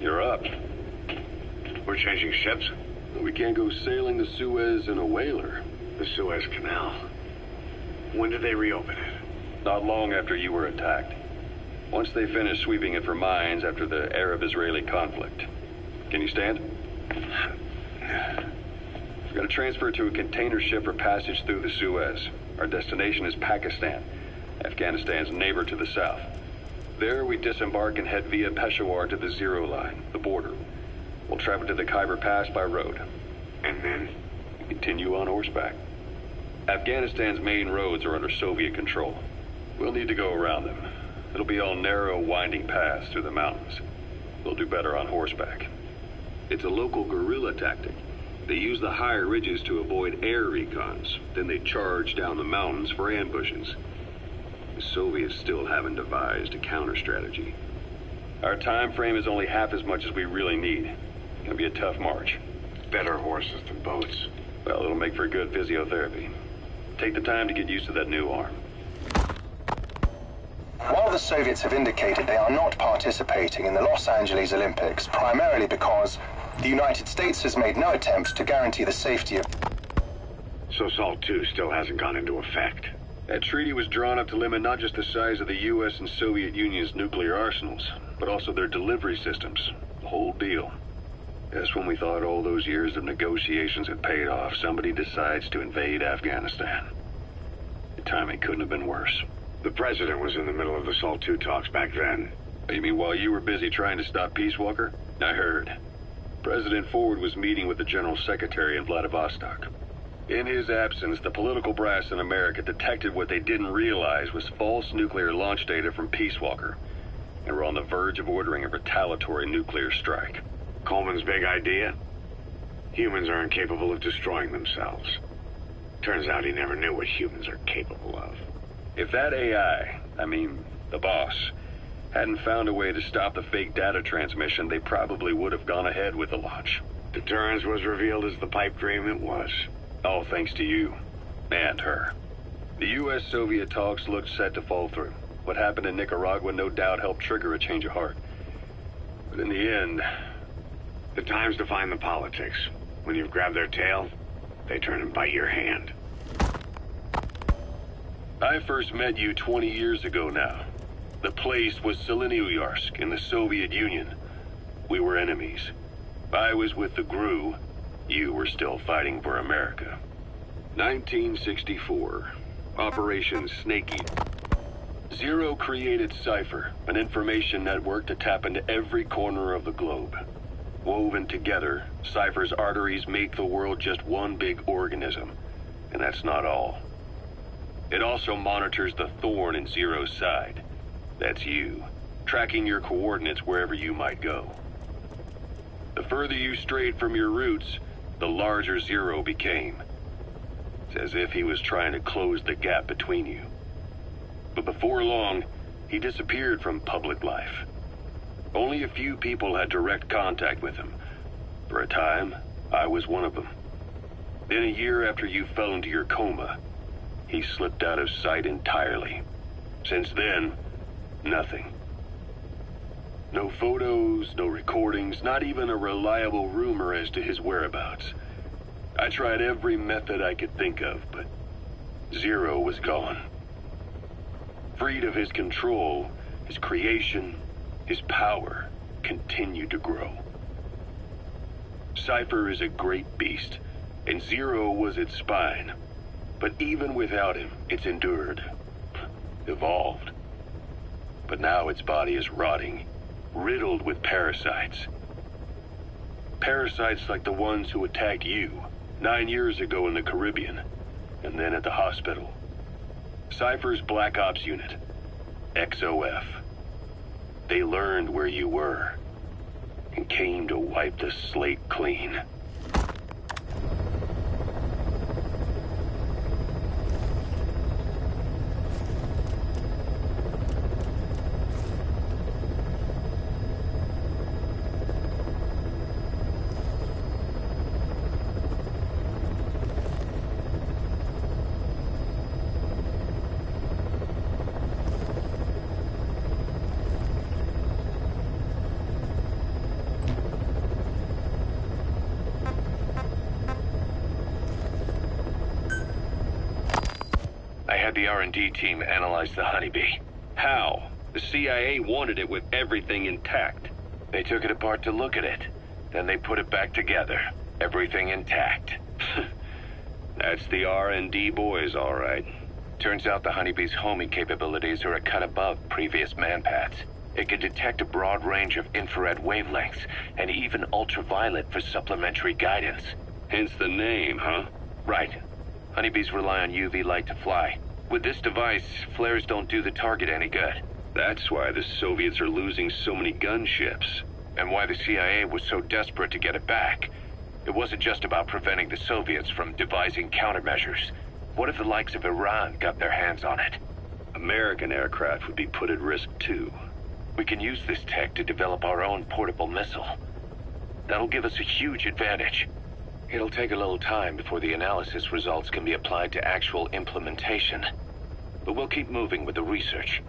You're up. We're changing ships? We can't go sailing the Suez in a whaler. The Suez Canal. When did they reopen it? Not long after you were attacked. Once they finished sweeping it for mines after the Arab-Israeli conflict. Can you stand? We're going to transfer to a container ship for passage through the Suez. Our destination is Pakistan, Afghanistan's neighbor to the south. There, we disembark and head via Peshawar to the Zero Line, the border. We'll travel to the Khyber Pass by road. And then? Continue on horseback. Afghanistan's main roads are under Soviet control. We'll need to go around them. It'll be all narrow, winding paths through the mountains. We'll do better on horseback. It's a local guerrilla tactic. They use the higher ridges to avoid air recons. Then they charge down the mountains for ambushes. The Soviets still haven't devised a counter-strategy. Our time frame is only half as much as we really need. It'll be a tough march. Better horses than boats. Well, it'll make for good physiotherapy. Take the time to get used to that new arm. While the Soviets have indicated they are not participating in the Los Angeles Olympics, primarily because the United States has made no attempt to guarantee the safety of... So SALT II still hasn't gone into effect? That treaty was drawn up to limit not just the size of the U.S. and Soviet Union's nuclear arsenals, but also their delivery systems. The whole deal. Just when we thought all those years of negotiations had paid off, somebody decides to invade Afghanistan. The timing couldn't have been worse. The president was in the middle of the SALT II talks back then. You mean while you were busy trying to stop Peace Walker? I heard. President Ford was meeting with the General Secretary in Vladivostok. In his absence, the political brass in America detected what they didn't realize was false nuclear launch data from Peace Walker, and were on the verge of ordering a retaliatory nuclear strike. Coleman's big idea? Humans are incapable of destroying themselves. Turns out he never knew what humans are capable of. If that AI, I mean, the boss, hadn't found a way to stop the fake data transmission, they probably would have gone ahead with the launch. Deterrence was revealed as the pipe dream it was. All thanks to you. And her. The U.S.-Soviet talks looked set to fall through. What happened in Nicaragua no doubt helped trigger a change of heart. But in the end... The time's define the politics. When you've grabbed their tail, they turn and bite your hand. I first met you 20 years ago now. The place was Selenouyarsk in the Soviet Union. We were enemies. I was with the GRU. You were still fighting for America. 1964. Operation Snake Eater. Zero created Cypher, an information network to tap into every corner of the globe. Woven together, Cypher's arteries make the world just one big organism. And that's not all. It also monitors the thorn in Zero's side. That's you, tracking your coordinates wherever you might go. The further you strayed from your roots, the larger Zero became. It's as if he was trying to close the gap between you. But before long, he disappeared from public life. Only a few people had direct contact with him. For a time, I was one of them. Then a year after you fell into your coma, he slipped out of sight entirely. Since then, nothing. No photos, no recordings, not even a reliable rumor as to his whereabouts. I tried every method I could think of, but Zero was gone. Freed of his control, his creation, his power continued to grow. Cypher is a great beast, and Zero was its spine. But even without him, it's endured, evolved. But now its body is rotting, riddled with parasites. Parasites like the ones who attacked you 9 years ago in the Caribbean, and then at the hospital. Cypher's Black Ops Unit, XOF. They learned where you were, and came to wipe the slate clean. The R&D team analyzed the Honeybee. How? The CIA wanted it with everything intact. They took it apart to look at it. Then they put it back together. Everything intact. That's the R&D boys, all right. Turns out the Honeybee's homing capabilities are a cut above previous manpads. It can detect a broad range of infrared wavelengths, and even ultraviolet for supplementary guidance. Hence the name, huh? Right. Honeybees rely on UV light to fly. With this device, flares don't do the target any good. That's why the Soviets are losing so many gunships. And why the CIA was so desperate to get it back. It wasn't just about preventing the Soviets from devising countermeasures. What if the likes of Iran got their hands on it? American aircraft would be put at risk too. We can use this tech to develop our own portable missile. That'll give us a huge advantage. It'll take a little time before the analysis results can be applied to actual implementation. But we'll keep moving with the research.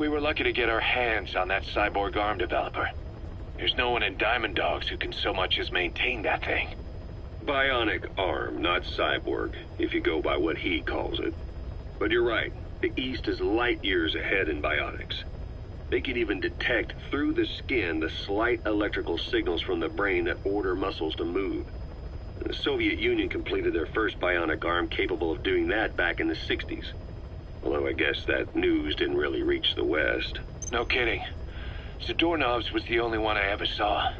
We were lucky to get our hands on that cyborg arm developer. There's no one in Diamond Dogs who can so much as maintain that thing. Bionic arm, not cyborg, if you go by what he calls it. But you're right, the East is light years ahead in bionics. They can even detect through the skin the slight electrical signals from the brain that order muscles to move. The Soviet Union completed their first bionic arm capable of doing that back in the 60s. Although I guess that news didn't really reach the West. No kidding. Zadorov's was the only one I ever saw.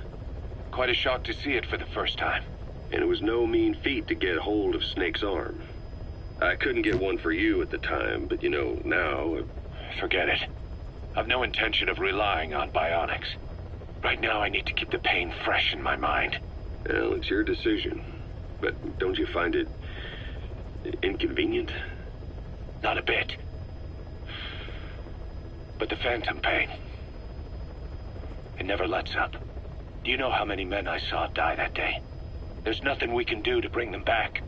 Quite a shock to see it for the first time. And it was no mean feat to get hold of Snake's arm. I couldn't get one for you at the time, but you know, now... Forget it. I've no intention of relying on bionics. Right now I need to keep the pain fresh in my mind. Well, it's your decision. But don't you find it... inconvenient? Not a bit. But the phantom pain... it never lets up. Do you know how many men I saw die that day? There's nothing we can do to bring them back.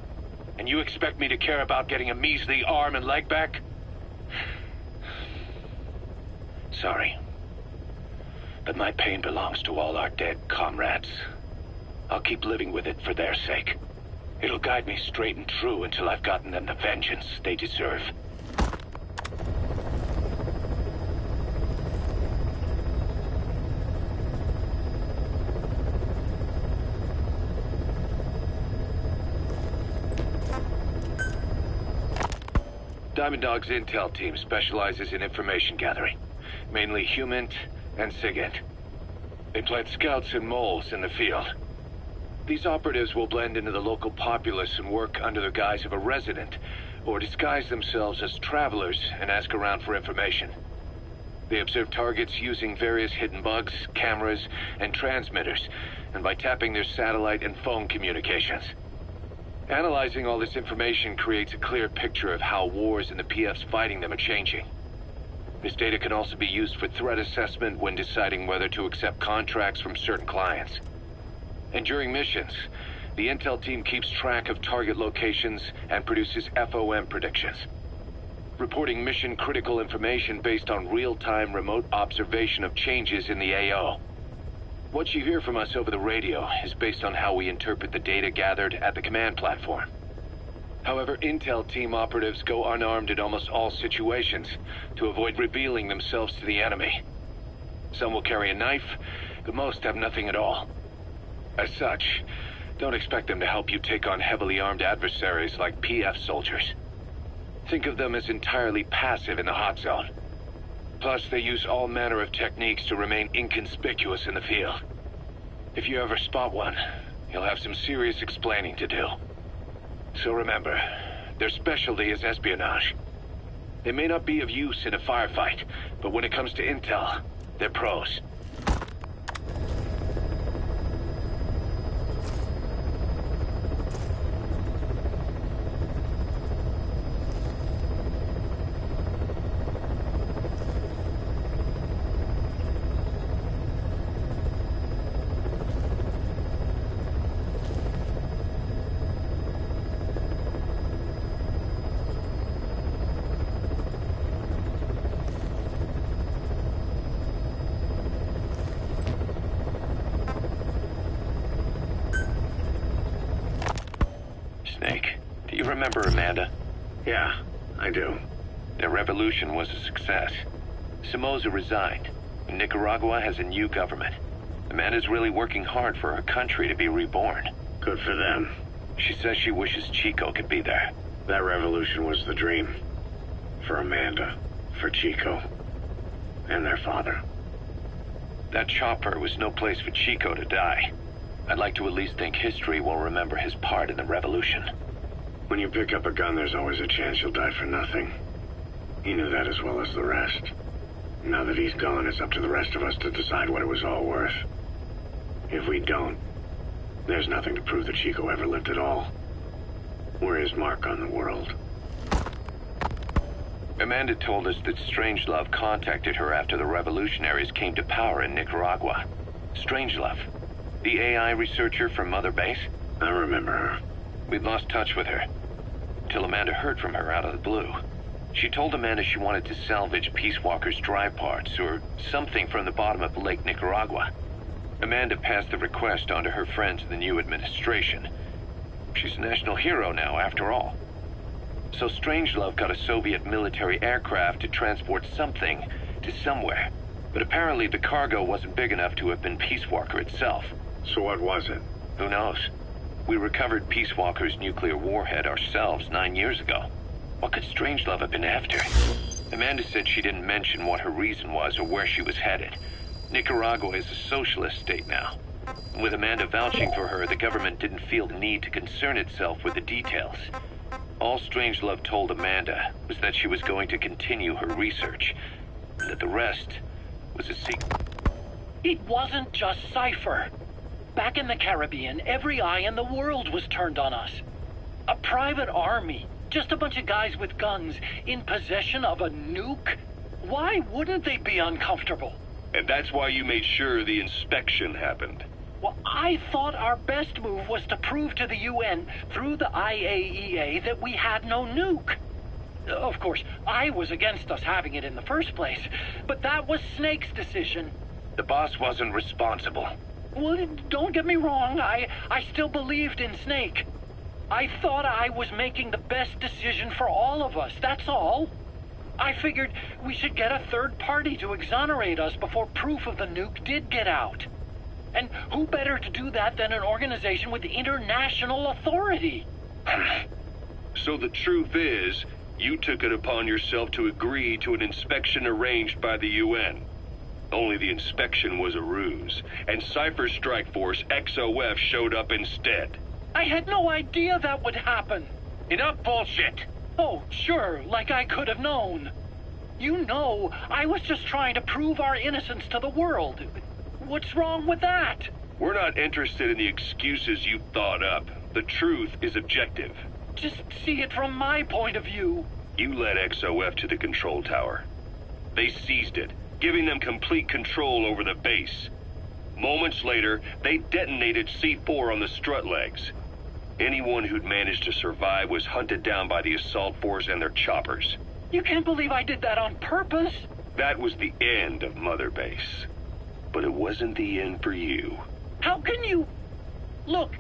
And you expect me to care about getting a measly arm and leg back? Sorry. But my pain belongs to all our dead comrades. I'll keep living with it for their sake. It'll guide me straight and true until I've gotten them the vengeance they deserve. Diamond Dog's intel team specializes in information gathering, mainly HUMINT and SIGINT. They plant scouts and moles in the field. These operatives will blend into the local populace and work under the guise of a resident, or disguise themselves as travelers and ask around for information. They observe targets using various hidden bugs, cameras, and transmitters, and by tapping their satellite and phone communications. Analyzing all this information creates a clear picture of how wars and the PFs fighting them are changing. This data can also be used for threat assessment when deciding whether to accept contracts from certain clients. And during missions, the intel team keeps track of target locations and produces FOM predictions, reporting mission-critical information based on real-time remote observation of changes in the AO. What you hear from us over the radio is based on how we interpret the data gathered at the command platform. However, intel team operatives go unarmed in almost all situations to avoid revealing themselves to the enemy. Some will carry a knife, but most have nothing at all. As such, don't expect them to help you take on heavily armed adversaries like PF soldiers. Think of them as entirely passive in the hot zone. Plus, they use all manner of techniques to remain inconspicuous in the field. If you ever spot one, you'll have some serious explaining to do. So remember, their specialty is espionage. They may not be of use in a firefight, but when it comes to intel, they're pros. Remember Amanda? Yeah, I do. Their revolution was a success. Somoza resigned, and Nicaragua has a new government. Amanda's really working hard for her country to be reborn. Good for them. She says she wishes Chico could be there. That revolution was the dream. For Amanda, for Chico, and their father. That chopper was no place for Chico to die. I'd like to at least think history will remember his part in the revolution. When you pick up a gun, there's always a chance you'll die for nothing. He knew that as well as the rest. Now that he's gone, it's up to the rest of us to decide what it was all worth. If we don't, there's nothing to prove that Chico ever lived at all. We're his mark on the world. Amanda told us that Strangelove contacted her after the revolutionaries came to power in Nicaragua. Strangelove, the AI researcher from Mother Base? I remember her. We'd lost touch with her, till Amanda heard from her out of the blue. She told Amanda she wanted to salvage Peace Walker's drive parts, or something from the bottom of Lake Nicaragua. Amanda passed the request on to her friends in the new administration. She's a national hero now, after all. So Strangelove got a Soviet military aircraft to transport something to somewhere. But apparently the cargo wasn't big enough to have been Peace Walker itself. So what was it? Who knows? We recovered Peace Walker's nuclear warhead ourselves 9 years ago. What could Strangelove have been after? Amanda said she didn't mention what her reason was or where she was headed. Nicaragua is a socialist state now. And with Amanda vouching for her, the government didn't feel the need to concern itself with the details. All Strangelove told Amanda was that she was going to continue her research, and that the rest was a secret. It wasn't just Cypher. Back in the Caribbean, every eye in the world was turned on us. A private army, just a bunch of guys with guns, in possession of a nuke? Why wouldn't they be uncomfortable? And that's why you made sure the inspection happened. Well, I thought our best move was to prove to the UN through the IAEA that we had no nuke. Of course, I was against us having it in the first place, but that was Snake's decision. The boss wasn't responsible. Well, don't get me wrong, I still believed in Snake. I thought I was making the best decision for all of us, that's all. I figured we should get a third party to exonerate us before proof of the nuke did get out. And who better to do that than an organization with international authority? So the truth is, you took it upon yourself to agree to an inspection arranged by the UN. Only the inspection was a ruse, and Cypher's strike force, XOF, showed up instead. I had no idea that would happen. Enough bullshit! Oh, sure, like I could have known. You know, I was just trying to prove our innocence to the world. What's wrong with that? We're not interested in the excuses you thought up. The truth is objective. Just see it from my point of view. You led XOF to the control tower. They seized it, giving them complete control over the base. Moments later, they detonated C4 on the strut legs. Anyone who'd managed to survive was hunted down by the assault force and their choppers. You can't believe I did that on purpose. That was the end of Mother Base. But it wasn't the end for you. How can you... Look,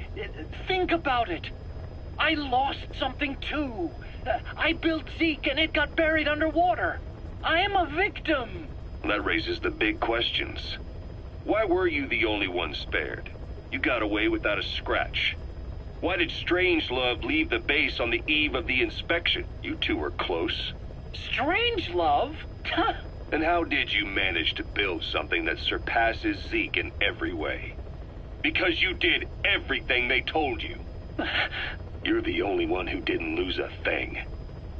think about it. I lost something too. I built Zeke and it got buried underwater. I am a victim. That raises the big questions. Why were you the only one spared? You got away without a scratch. Why did Strangelove leave the base on the eve of the inspection? You two were close. Strangelove? And how did you manage to build something that surpasses Zeke in every way? Because you did everything they told you. You're the only one who didn't lose a thing.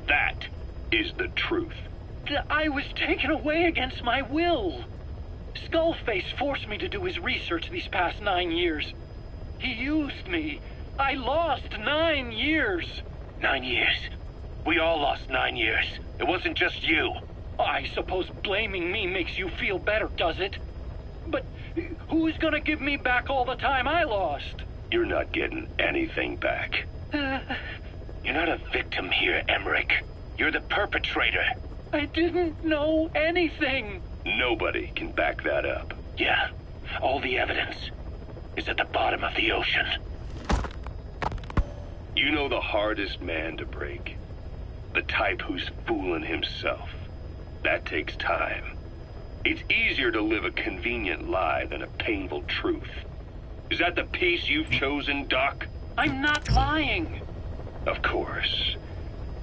That is the truth. I was taken away against my will. Skullface forced me to do his research these past 9 years. He used me. I lost 9 years. 9 years? We all lost 9 years. It wasn't just you. I suppose blaming me makes you feel better, does it? But who's gonna give me back all the time I lost? You're not getting anything back. You're not a victim here, Emmerich. You're the perpetrator. I didn't know anything. Nobody can back that up. Yeah, all the evidence is at the bottom of the ocean. You know the hardest man to break? The type who's fooling himself. That takes time. It's easier to live a convenient lie than a painful truth. Is that the piece you've chosen, Doc? I'm not lying. Of course.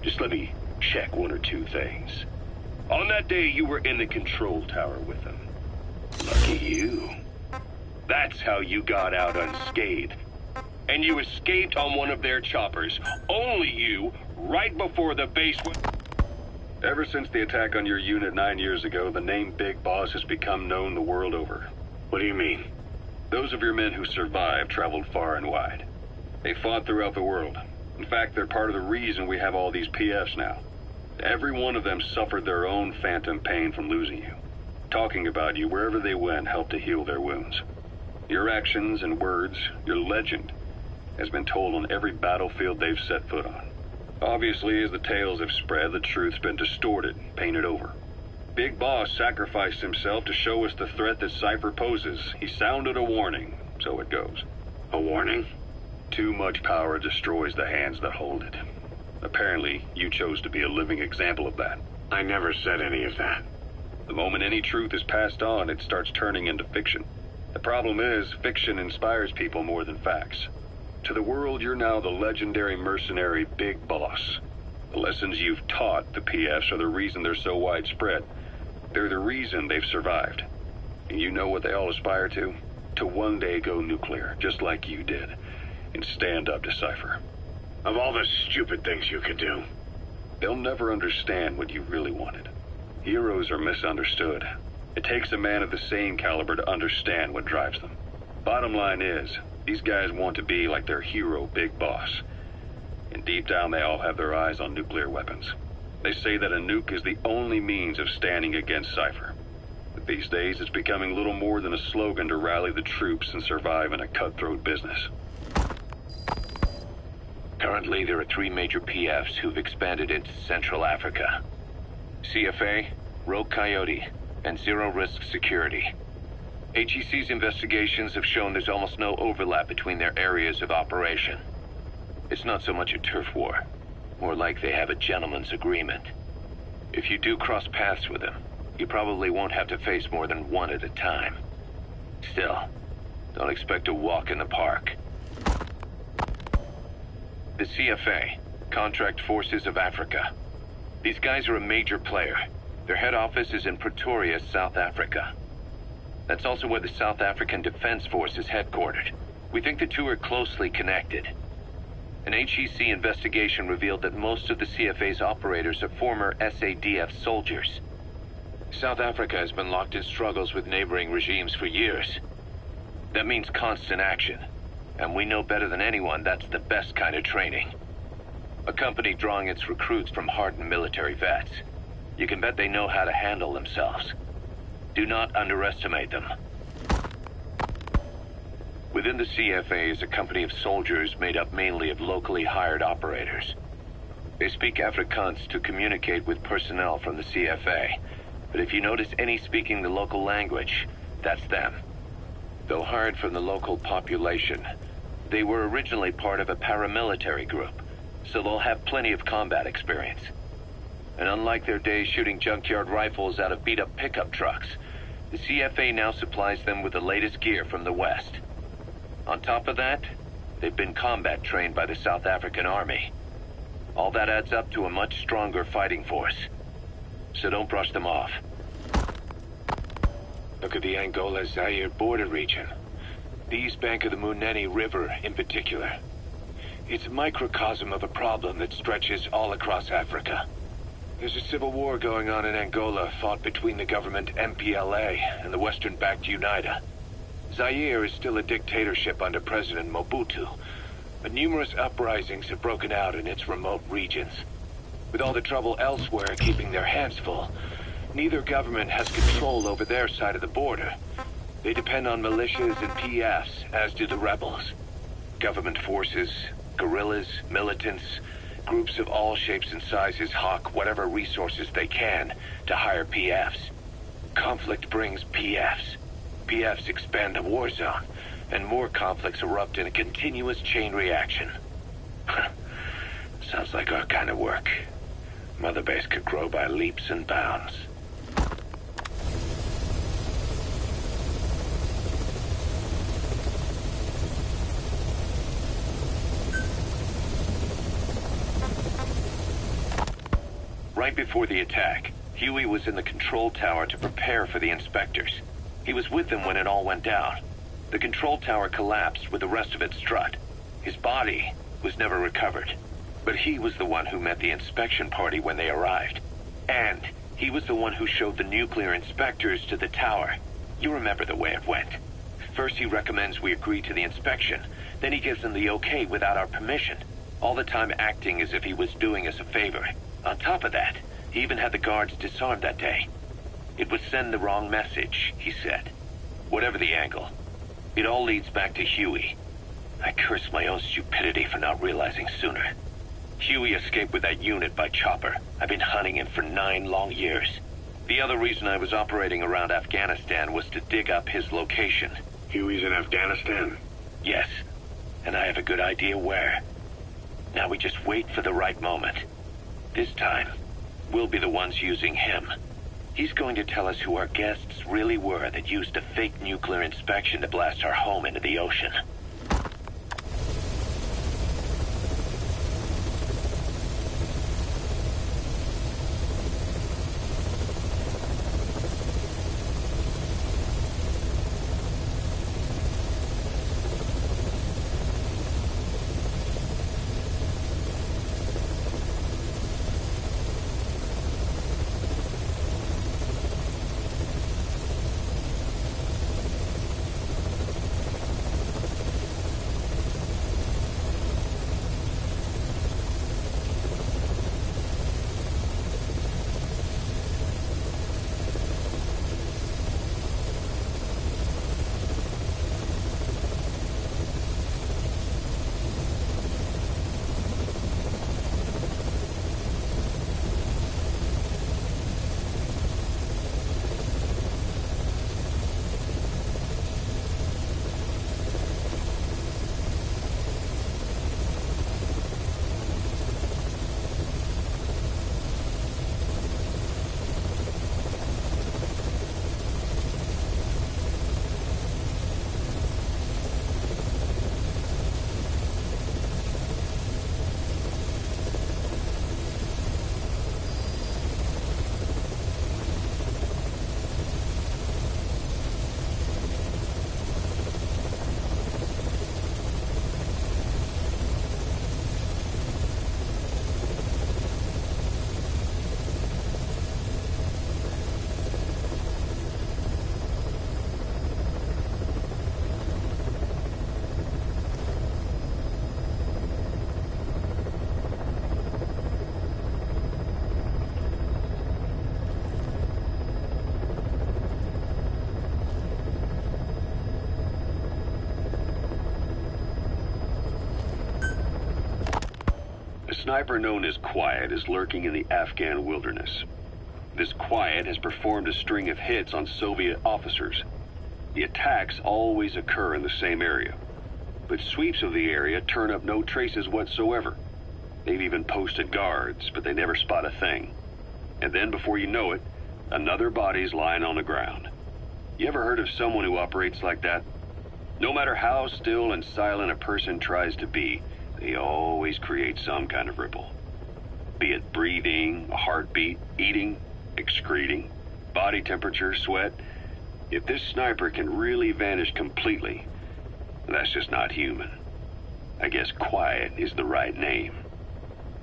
Just let me check one or two things. On that day, you were in the control tower with them. Lucky you. That's how you got out unscathed. And you escaped on one of their choppers. Only you, right before the base went... Ever since the attack on your unit 9 years ago, the name Big Boss has become known the world over. What do you mean? Those of your men who survived traveled far and wide. They fought throughout the world. In fact, they're part of the reason we have all these PFs now. Every one of them suffered their own phantom pain from losing you. Talking about you wherever they went helped to heal their wounds. Your actions and words, your legend, has been told on every battlefield they've set foot on. Obviously, as the tales have spread, the truth's been distorted, painted over. Big Boss sacrificed himself to show us the threat that Cypher poses. He sounded a warning, so it goes. A warning? Too much power destroys the hands that hold it. Apparently, you chose to be a living example of that. I never said any of that. The moment any truth is passed on, it starts turning into fiction. The problem is, fiction inspires people more than facts. To the world, you're now the legendary mercenary Big Boss. The lessons you've taught the PFs are the reason they're so widespread. They're the reason they've survived. And you know what they all aspire to? To one day go nuclear, just like you did, and stand up to Cypher. Of all the stupid things you could do. They'll never understand what you really wanted. Heroes are misunderstood. It takes a man of the same caliber to understand what drives them. Bottom line is, these guys want to be like their hero Big Boss. And deep down they all have their eyes on nuclear weapons. They say that a nuke is the only means of standing against Cypher. But these days it's becoming little more than a slogan to rally the troops and survive in a cutthroat business. Currently, there are 3 major PFs who've expanded into Central Africa. CFA, Rogue Coyote, and Zero Risk Security. HEC's investigations have shown there's almost no overlap between their areas of operation. It's not so much a turf war, more like they have a gentleman's agreement. If you do cross paths with them, you probably won't have to face more than one at a time. Still, don't expect a walk in the park. The CFA, Contract Forces of Africa. These guys are a major player. Their head office is in Pretoria, South Africa. That's also where the South African Defense Force is headquartered. We think the two are closely connected. An HEC investigation revealed that most of the CFA's operators are former SADF soldiers. South Africa has been locked in struggles with neighboring regimes for years. That means constant action, and we know better than anyone that's the best kind of training. A company drawing its recruits from hardened military vets. You can bet they know how to handle themselves. Do not underestimate them. Within the CFA is a company of soldiers made up mainly of locally hired operators. They speak Afrikaans to communicate with personnel from the CFA, but if you notice any speaking the local language, that's them. Though hired from the local population, they were originally part of a paramilitary group, so they'll have plenty of combat experience. And unlike their days shooting junkyard rifles out of beat-up pickup trucks, the CFA now supplies them with the latest gear from the West. On top of that, they've been combat trained by the South African Army. All that adds up to a much stronger fighting force. So don't brush them off. Look at the Angola-Zaire border region. The east bank of the Munene River in particular. It's a microcosm of a problem that stretches all across Africa. There's a civil war going on in Angola, fought between the government MPLA and the Western-backed UNITA. Zaire is still a dictatorship under President Mobutu, but numerous uprisings have broken out in its remote regions. With all the trouble elsewhere keeping their hands full, neither government has control over their side of the border. They depend on militias and PFs, as do the rebels. Government forces, guerrillas, militants, groups of all shapes and sizes hawk whatever resources they can to hire PFs. Conflict brings PFs. PFs expand the war zone, and more conflicts erupt in a continuous chain reaction. Sounds like our kind of work. Mother Base could grow by leaps and bounds. Right before the attack, Huey was in the control tower to prepare for the inspectors. He was with them when it all went down. The control tower collapsed with the rest of its strut. His body was never recovered. But he was the one who met the inspection party when they arrived. And he was the one who showed the nuclear inspectors to the tower. You remember the way it went. First he recommends we agree to the inspection. Then he gives them the okay without our permission. All the time acting as if he was doing us a favor. On top of that, he even had the guards disarmed that day. It would send the wrong message, he said. Whatever the angle, it all leads back to Huey. I curse my own stupidity for not realizing sooner. Huey escaped with that unit by chopper. I've been hunting him for 9 long years. The other reason I was operating around Afghanistan was to dig up his location. Huey's in Afghanistan? Yes, and I have a good idea where. Now we just wait for the right moment. This time, we'll be the ones using him. He's going to tell us who our guests really were that used a fake nuclear inspection to blast our home into the ocean. A sniper known as Quiet is lurking in the Afghan wilderness. This Quiet has performed a string of hits on Soviet officers. The attacks always occur in the same area, but sweeps of the area turn up no traces whatsoever. They've even posted guards, but they never spot a thing. And then before you know it, another body's lying on the ground. You ever heard of someone who operates like that? No matter how still and silent a person tries to be, they always create some kind of ripple. Be it breathing, a heartbeat, eating, excreting, body temperature, sweat. If this sniper can really vanish completely, that's just not human. I guess Quiet is the right name.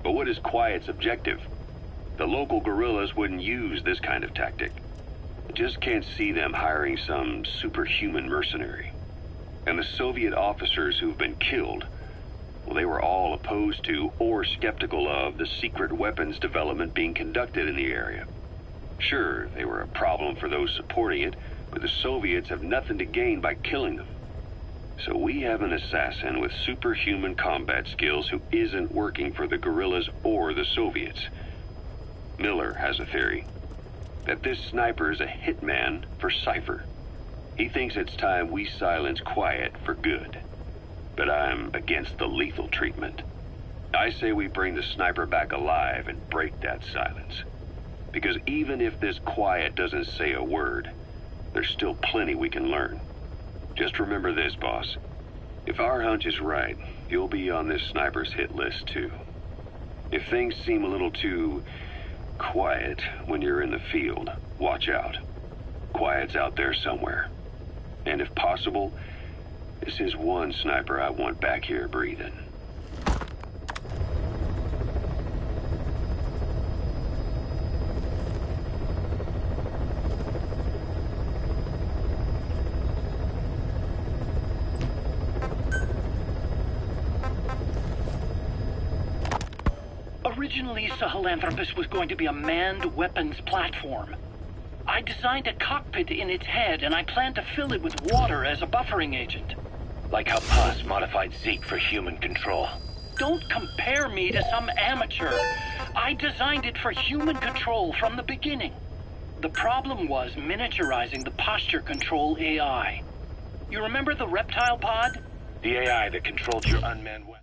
But what is Quiet's objective? The local guerrillas wouldn't use this kind of tactic. I just can't see them hiring some superhuman mercenary. And the Soviet officers who've been killed, well, they were all opposed to or skeptical of the secret weapons development being conducted in the area. Sure, they were a problem for those supporting it, but the Soviets have nothing to gain by killing them. So we have an assassin with superhuman combat skills who isn't working for the guerrillas or the Soviets. Miller has a theory that this sniper is a hitman for Cypher. He thinks it's time we silence Quiet for good. But I'm against the lethal treatment. I say we bring the sniper back alive and break that silence. Because even if this Quiet doesn't say a word, there's still plenty we can learn. Just remember this, boss. If our hunch is right, you'll be on this sniper's hit list too. If things seem a little too quiet when you're in the field, watch out. Quiet's out there somewhere. And if possible, this is one sniper I want back here breathing. Originally, Sahelanthropus was going to be a manned weapons platform. I designed a cockpit in its head, and I planned to fill it with water as a buffering agent. Like how Paz modified Zeke for human control. don't compare me to some amateur. I designed it for human control from the beginning. The problem was miniaturizing the posture control AI. You remember the reptile pod? The AI that controlled your unmanned weapon.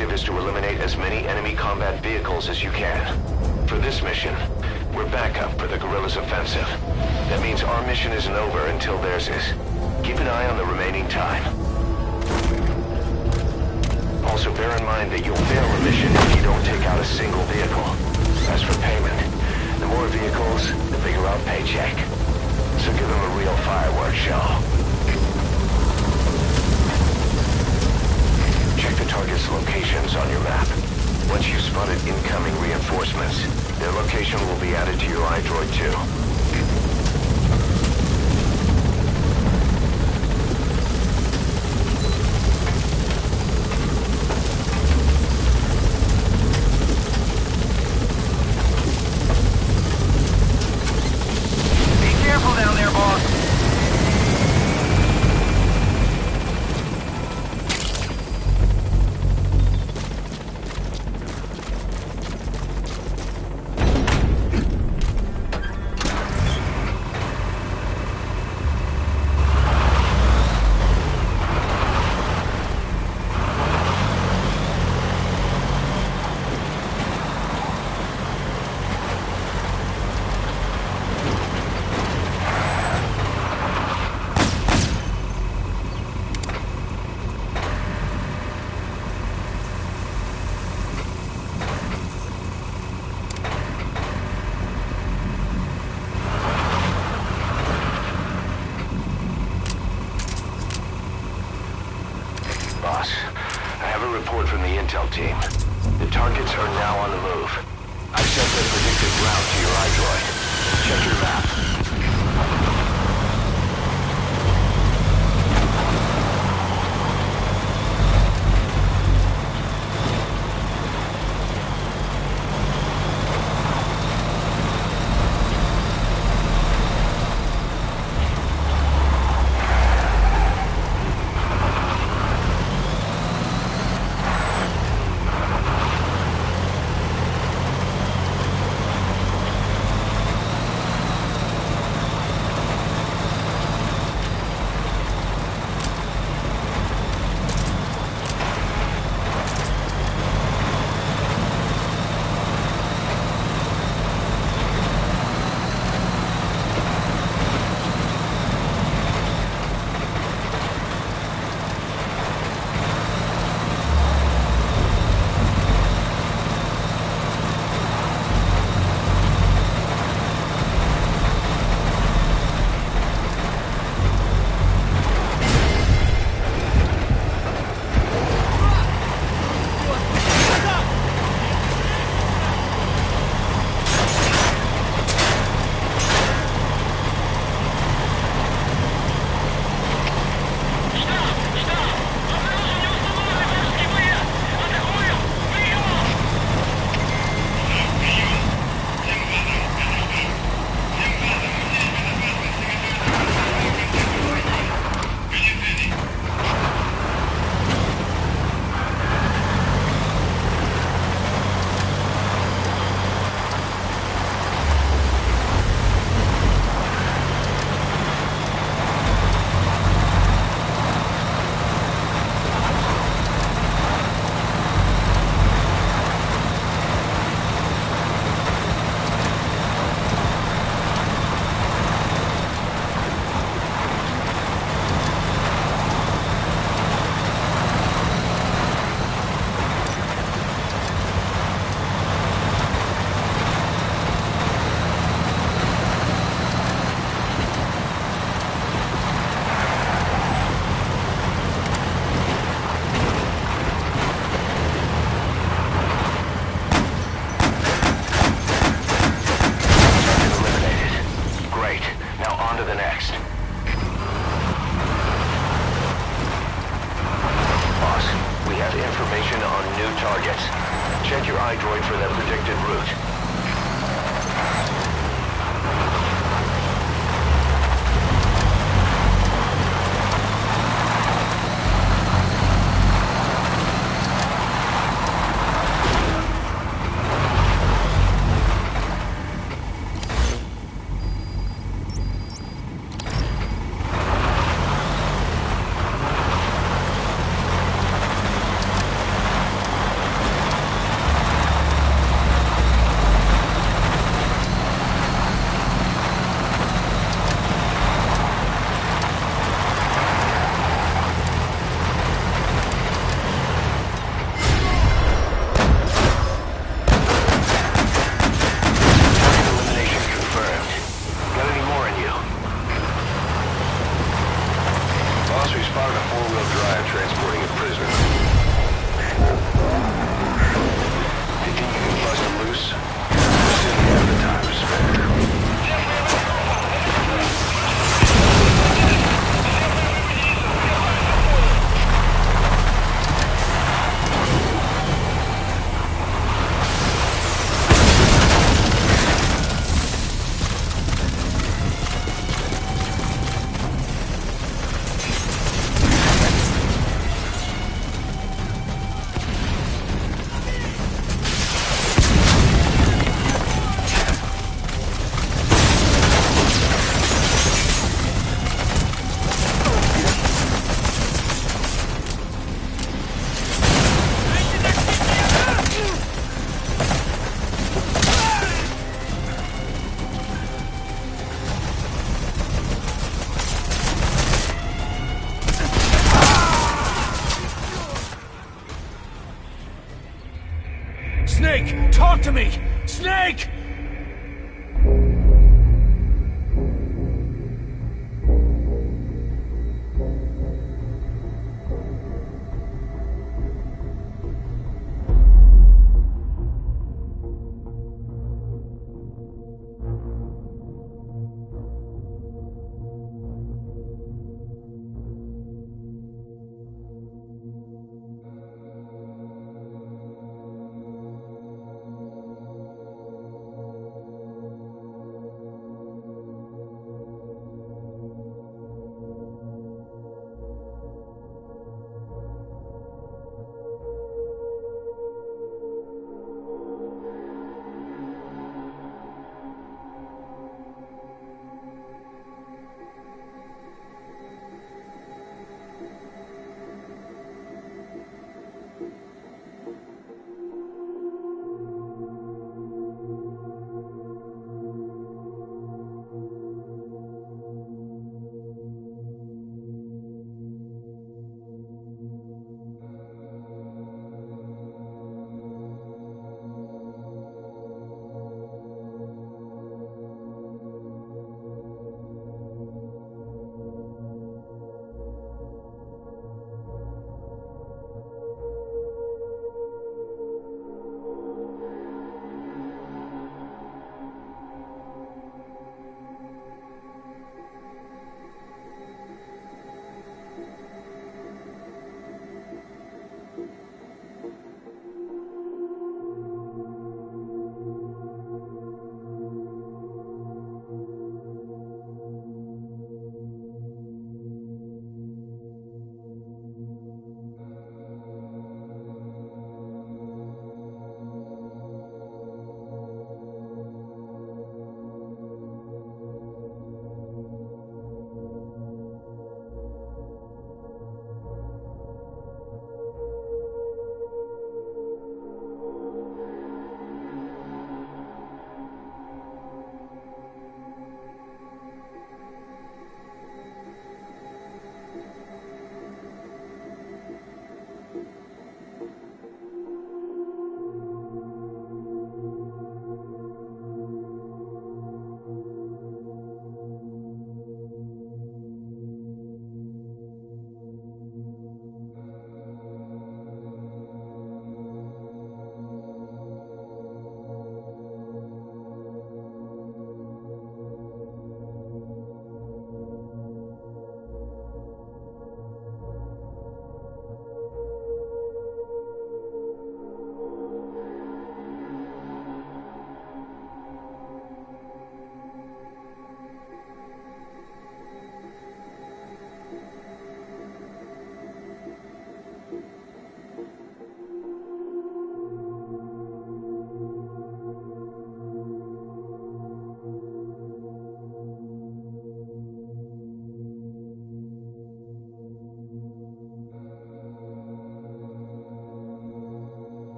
objective is to eliminate as many enemy combat vehicles as you can. For this mission, we're backup for the guerrillas' offensive. That means our mission isn't over until theirs is. Keep an eye on the remaining time. Also bear in mind that you'll fail a mission if you don't take out a single vehicle. As for payment, the more vehicles, the bigger our paycheck. So give them a real fireworks show. Check the target's locations on your map. Once you've spotted incoming reinforcements, their location will be added to your iDroid too. Boss, I have a report from the intel team. The targets are now on the move. I've set the predicted route to your iDroid. Check your map. Check your iDroid for that predicted route. spotted a four-wheel drive transporting a prisoner. Do you think you can bust him loose? Assuming you have the time to spare. Snake, talk to me! Snake!